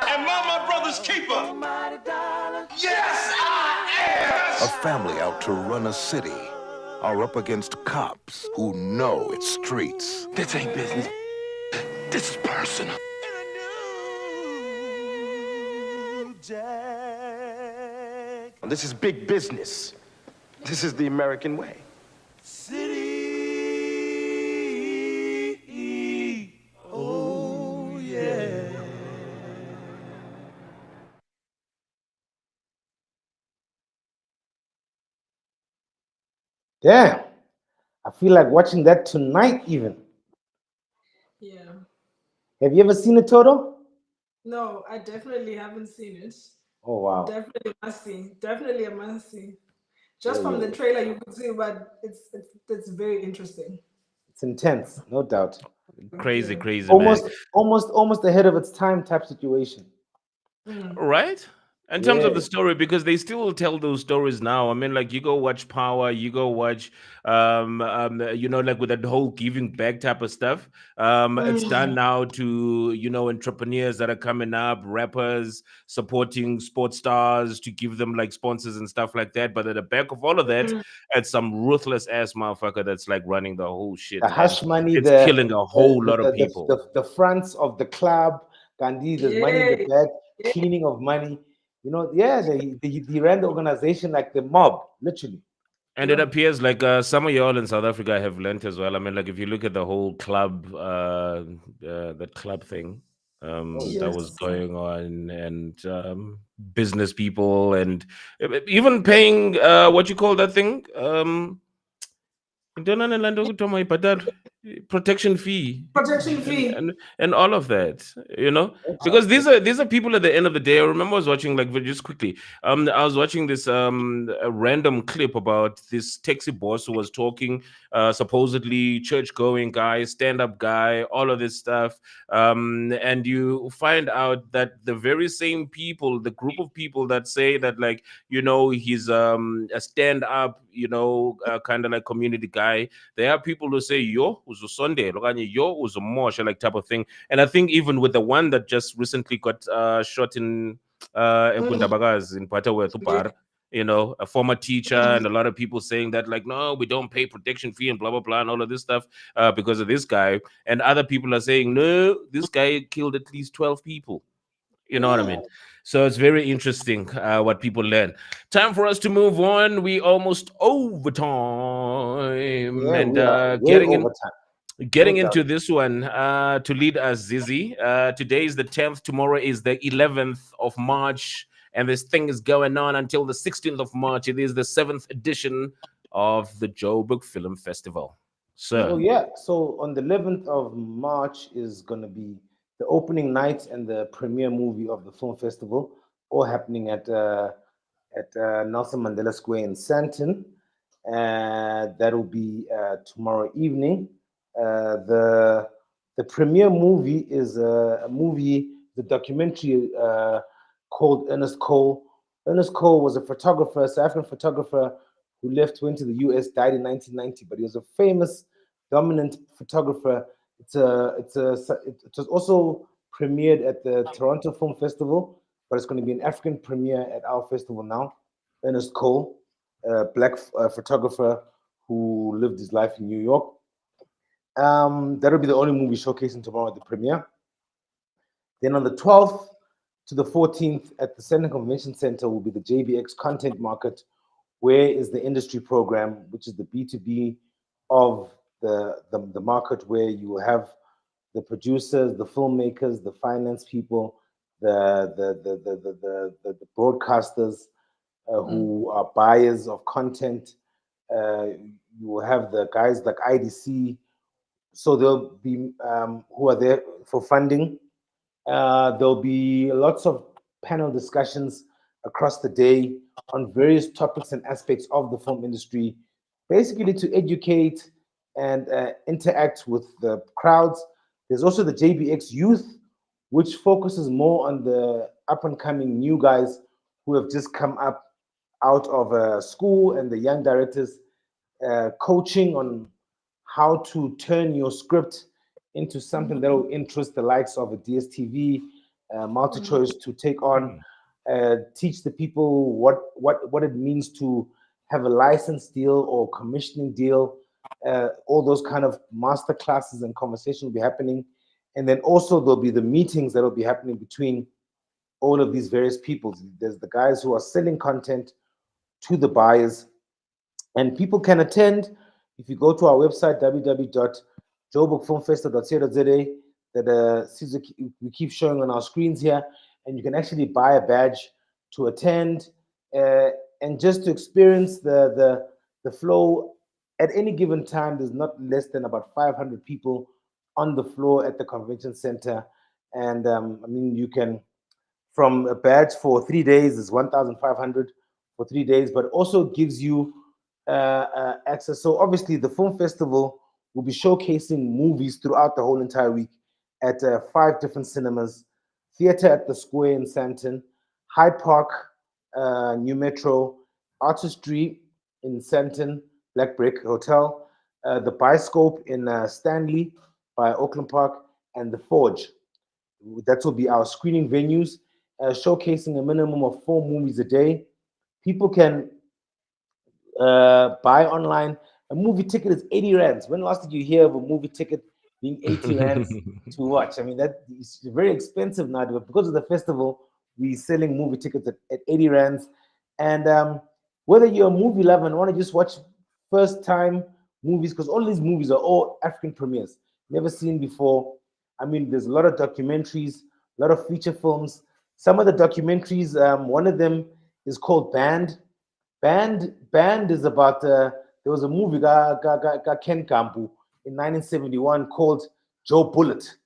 Am I my brother's keeper? Yes, I am! A family out to run a city are up against cops who know its streets. This ain't business. This is personal. This is big business. This is the American way. Damn. I feel like watching that tonight even. Yeah. Have you ever seen it, Toto? No, I definitely haven't seen it. Oh wow. Definitely must see. Definitely a must see. Just Yeah, from yeah. the trailer, you could see, but it's very interesting. It's intense, no doubt. Crazy, Yeah. crazy, man. Almost ahead of its time type situation. Right? In terms of Yeah. the story, because they still tell those stories now. I mean, like you go watch Power, you go watch, like with that whole giving back type of stuff. It's done now to entrepreneurs that are coming up, rappers supporting sports stars to give them like sponsors and stuff like that. But at the back of all of that, it's some ruthless ass motherfucker that's like running the whole The shit, and hush money, it's killing a whole lot of people. the fronts of the club, Gandhi, there's money in the Yeah. bag, cleaning of money. Yeah, he ran the organization like the mob, literally. And it appears like some of y'all in South Africa have learnt as well. I mean, like if you look at the whole club, that club thing that was Yes. going on, and business people, and even paying what you call that thing, protection fee, Protection and fee. all of that, because these are people at the end of the day. I remember I was watching, like, just quickly, I was watching this a random clip about this taxi boss who was talking, supposedly church going guy, stand-up guy, all of this stuff, and you find out that the very same people, the group of people that say that, like, he's a stand-up, kind of like community guy. There are people who say yo was a Sunday, yo was a mosh, like type of thing. And I think even with the one that just recently got shot in Ekundabagaz in Pataworth Yeah. Upar, a former teacher, and a lot of people saying that, like, no, we don't pay protection fee and blah blah blah and all of this stuff because of this guy. And other people are saying, no, this guy killed at least 12 people. You know what I mean? So it's very interesting what people learn. Time for us to move on. We almost overtime, Yeah, and we are way over time. No getting doubt. into this one to lead us, Zizi. Today is the 10th. Tomorrow is the 11th of March, and this thing is going on until the 16th of March. It is the 7th edition of the Joburg Film Festival. So Sir. yeah, so on the 11th of March is going to be the opening night and the premiere movie of the film festival, all happening at Nelson Mandela Square in Sandton. That will be tomorrow evening. The premiere movie is a movie, the documentary called Ernest Cole. Ernest Cole was a photographer, South African photographer who went to the US, died in 1990, but he was a famous, dominant photographer. It was also premiered at the Toronto Film Festival, but it's going to be an African premiere at our festival now. Ernest Cole, a black photographer who lived his life in New York. That'll be the only movie showcasing tomorrow at the premiere. Then on the 12th to the 14th at the Center Convention Center will be the JBX Content Market, where is the industry program, which is the B2B of the market, where you have the producers, the filmmakers, the finance people, the broadcasters who are buyers of content. You will have the guys like IDC, so they'll be who are there for funding. There'll be lots of panel discussions across the day on various topics and aspects of the film industry, basically to educate and interact with the crowds. There's also the JBX Youth, which focuses more on the up and coming new guys who have just come up out of school, and the young directors coaching on how to turn your script into something that will interest the likes of a DSTV, MultiChoice to take on, teach the people what it means to have a license deal or commissioning deal. All those kind of master classes and conversations will be happening. And then also there'll be the meetings that will be happening between all of these various people. There's the guys who are selling content to the buyers, and people can attend if you go to our website, www.joburgfilmfestival.co.za, that we keep showing on our screens here, and you can actually buy a badge to attend and just to experience the flow at any given time, there's not less than about 500 people on the floor at the convention center. And I mean, you can, from a badge for 3 days is 1,500 for 3 days, but also gives you access. So obviously, the film festival will be showcasing movies throughout the whole entire week at 5 different cinemas: Theatre at the Square in Sandton, Hyde Park, New Metro, Artistry in Sandton, Black Brick Hotel, the Biscope in Stanley by Auckland Park, and the Forge. That will be our screening venues, showcasing a minimum of 4 movies a day. People can buy online. A movie ticket is 80 rands. When last did you hear of a movie ticket being 80 rands to watch? I mean, that is very expensive now, but because of the festival, we're selling movie tickets at 80 rands. And whether you're a movie lover and want to just watch first time movies, because all these movies are all African premieres, never seen before. I mean, there's a lot of documentaries, a lot of feature films. Some of the documentaries, one of them is called Band. Band is about, there was a movie, Ken Kampu, in 1971 called Joe Bullet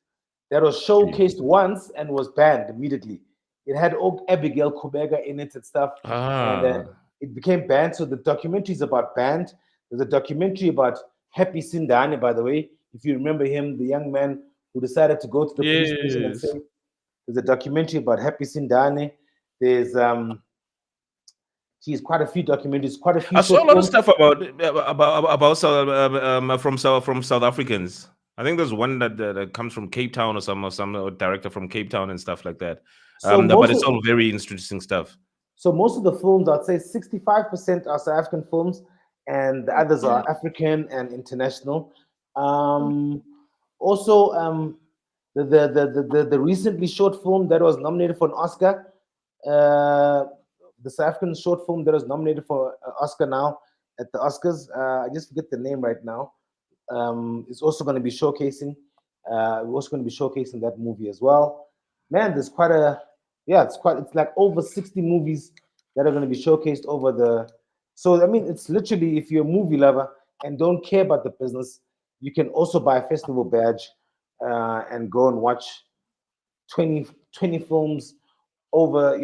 that was showcased once and was banned immediately. It had Abigail Kubega in it and stuff, and it became banned. So the documentary is about Band. There's a documentary about Happy Sindane, by the way, if you remember him, the young man who decided to go to the police station and say, there's a documentary about Happy Sindane. There's quite a few documentaries, quite a few. I saw a lot of stuff about from South Africans. I think there's one that comes from Cape Town or some director from Cape Town and stuff like that. But it's all very interesting stuff. So most of the films, I'd say 65% are South African films, and the others are African and international. Also, the recently short film that was nominated for an Oscar, the South African short film that was nominated for an Oscar now at the Oscars, I just forget the name right now. It's also going to be showcasing. We're also going to be showcasing that movie as well. Man, there's quite a it's like over 60 movies that are going to be showcased over the. So I mean, it's literally, if you're a movie lover and don't care about the business, you can also buy a festival badge and go and watch 20 films over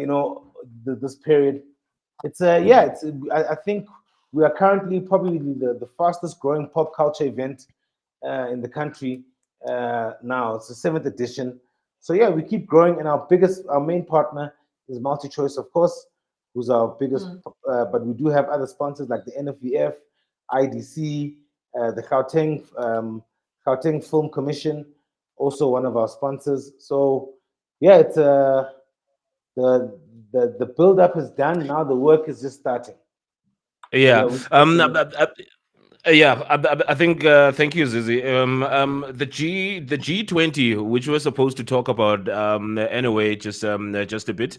this period. It's I think we are currently probably the fastest growing pop culture event in the country now. It's the 7th edition. So yeah, we keep growing, and our main partner is MultiChoice, of course, who's our biggest. But we do have other sponsors like the NFVF, IDC, the Gauteng Film Commission, also one of our sponsors. So yeah, it's the build up is done. Now the work is just starting. Yeah. I think. Thank you, Zizi. The G20, which we're supposed to talk about, anyway, just a bit.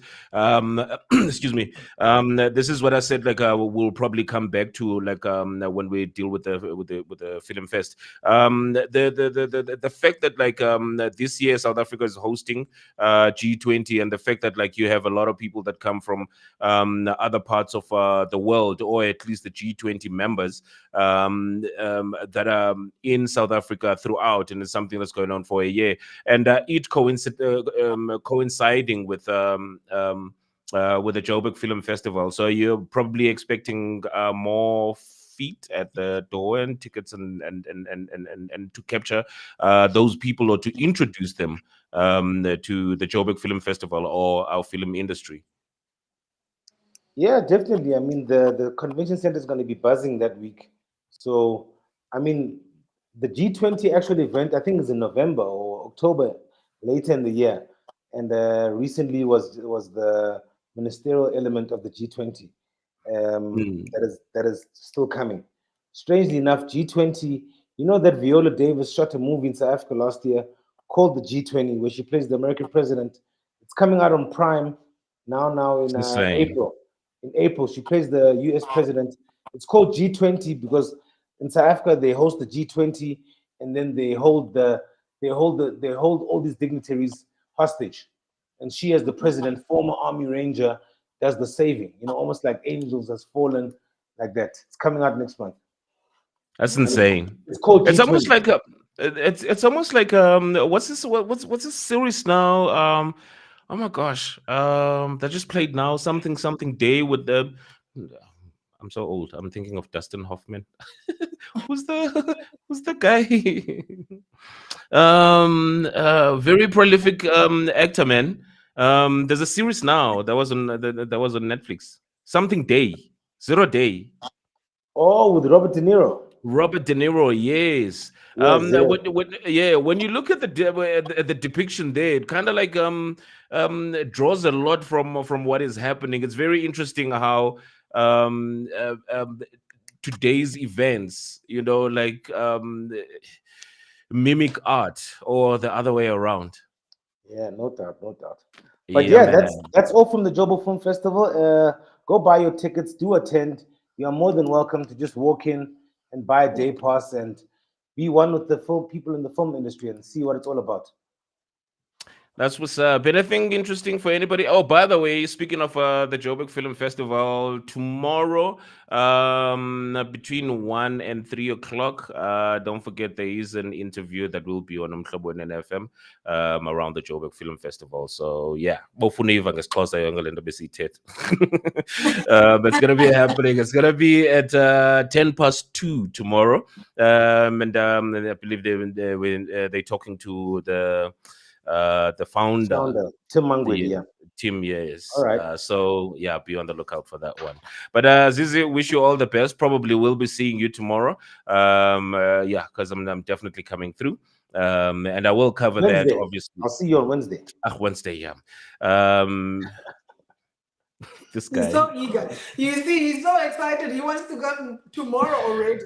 Excuse me. This is what I said. Like, we'll probably come back to, like, when we deal with the film fest. The fact that, like, this year South Africa is hosting G20, and the fact that, like, you have a lot of people that come from other parts of the world, or at least the G20 members. That are in South Africa throughout, and it's something that's going on for a year, and it coinciding with the Joburg Film Festival. So you're probably expecting more feet at the door and tickets and to capture those people, or to introduce them to the Joburg Film Festival or our film industry. Yeah, definitely. I mean, the convention center is going to be buzzing that week. So, I mean, the G20 actual event, I think, is in November or October, later in the year. And recently was the ministerial element of the G20 that is still coming. Strangely enough, G20, you know that Viola Davis shot a movie in South Africa last year called the G20, where she plays the American president. It's coming out on Prime now in April. In April, she plays the US president. It's called G20 because in South Africa they host the G20, and then they hold all these dignitaries hostage. And she, as the president, former Army Ranger, does the saving. Almost like Angels Has Fallen, like that. It's coming out next month. That's insane. It's called It's almost G20. like a. It's almost like what's this what's this series now? Oh my gosh. That just played now something day with the. I'm so old. I'm thinking of Dustin Hoffman. who's the who's the guy? Very prolific actor, man. There's a series now that was on Netflix. Something Day, Zero Day. Oh, with Robert De Niro. Robert De Niro, yes. Yes, yes. When you look at the depiction there, it kind of like it draws a lot from what is happening. It's very interesting how um, uh, um, today's events, like mimic art or the other way around. Yeah, no doubt, no doubt. But Yeah, yeah, man. that's all from the Joburg Film Festival. Go buy your tickets, do attend. You are more than welcome to just walk in and buy a day pass and be one with the people in the film industry and see what it's all about. That's what's up. Anything interesting for anybody? Oh, by the way, speaking of the Joburg Film Festival, tomorrow between 1 and 3 o'clock, don't forget there is an interview that will be on Umhlabweni FM around the Joburg Film Festival. So, yeah. It's going to be happening. It's going to be at 2:10 tomorrow. And I believe they're talking to the founder, Tim Mangwedi, yeah. Tim, yes. All right. So yeah, be on the lookout for that one. But Zizi, wish you all the best. Probably will be seeing you tomorrow. Yeah, because I'm definitely coming through. And I will cover Wednesday. that obviously. I'll see you on Wednesday. Wednesday, yeah. This guy. He's so eager. You see, he's so excited. He wants to come tomorrow already.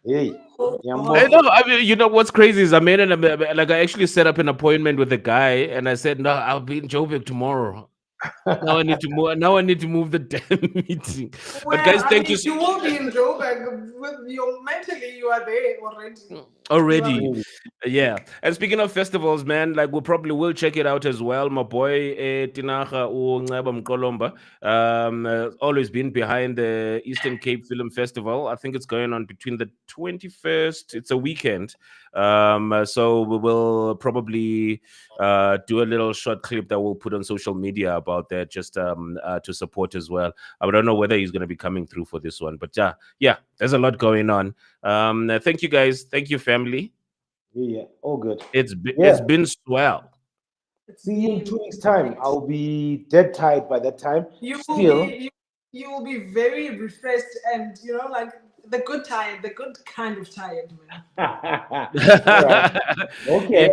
Hey, I know. I mean, you know what's crazy is I actually set up an appointment with the guy, and I said, "No, I'll be in Joburg tomorrow." Now I need to move. Now I need to move the damn meeting. Well, But guys, thank you. You will be in Joburg. Mentally, you are there already. Already, yeah. And speaking of festivals, man, like we probably will check it out as well. My boy Tinaga Nceba Mkolomba, always been behind the Eastern Cape Film Festival. I think it's going on between the 21st. It's a weekend, so we will probably do a little short clip that we'll put on social media about that, just to support as well. I don't know whether he's going to be coming through for this one, but yeah, there's a lot going on. Thank you guys. Thank you, family. Yeah, all good. It's been swell. See you in 2 weeks' time. I'll be dead tired by that time. You will be very refreshed and like the good kind of tired, man. Right. Okay.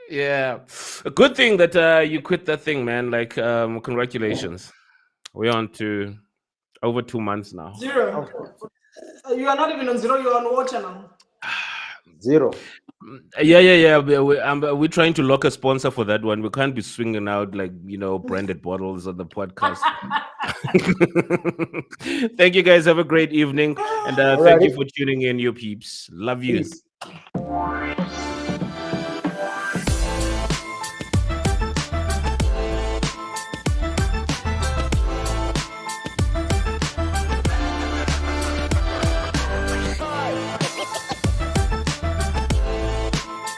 Yeah. A good thing that you quit that thing, man. Like, congratulations. We're on to over 2 months now. 0. You are not even on 0. You're on water now. 0. Yeah. We're trying to lock a sponsor for that one. We can't be swinging out like branded bottles on the podcast. Thank you guys. Have a great evening, and thank you for tuning in, you peeps. Love you. Peace.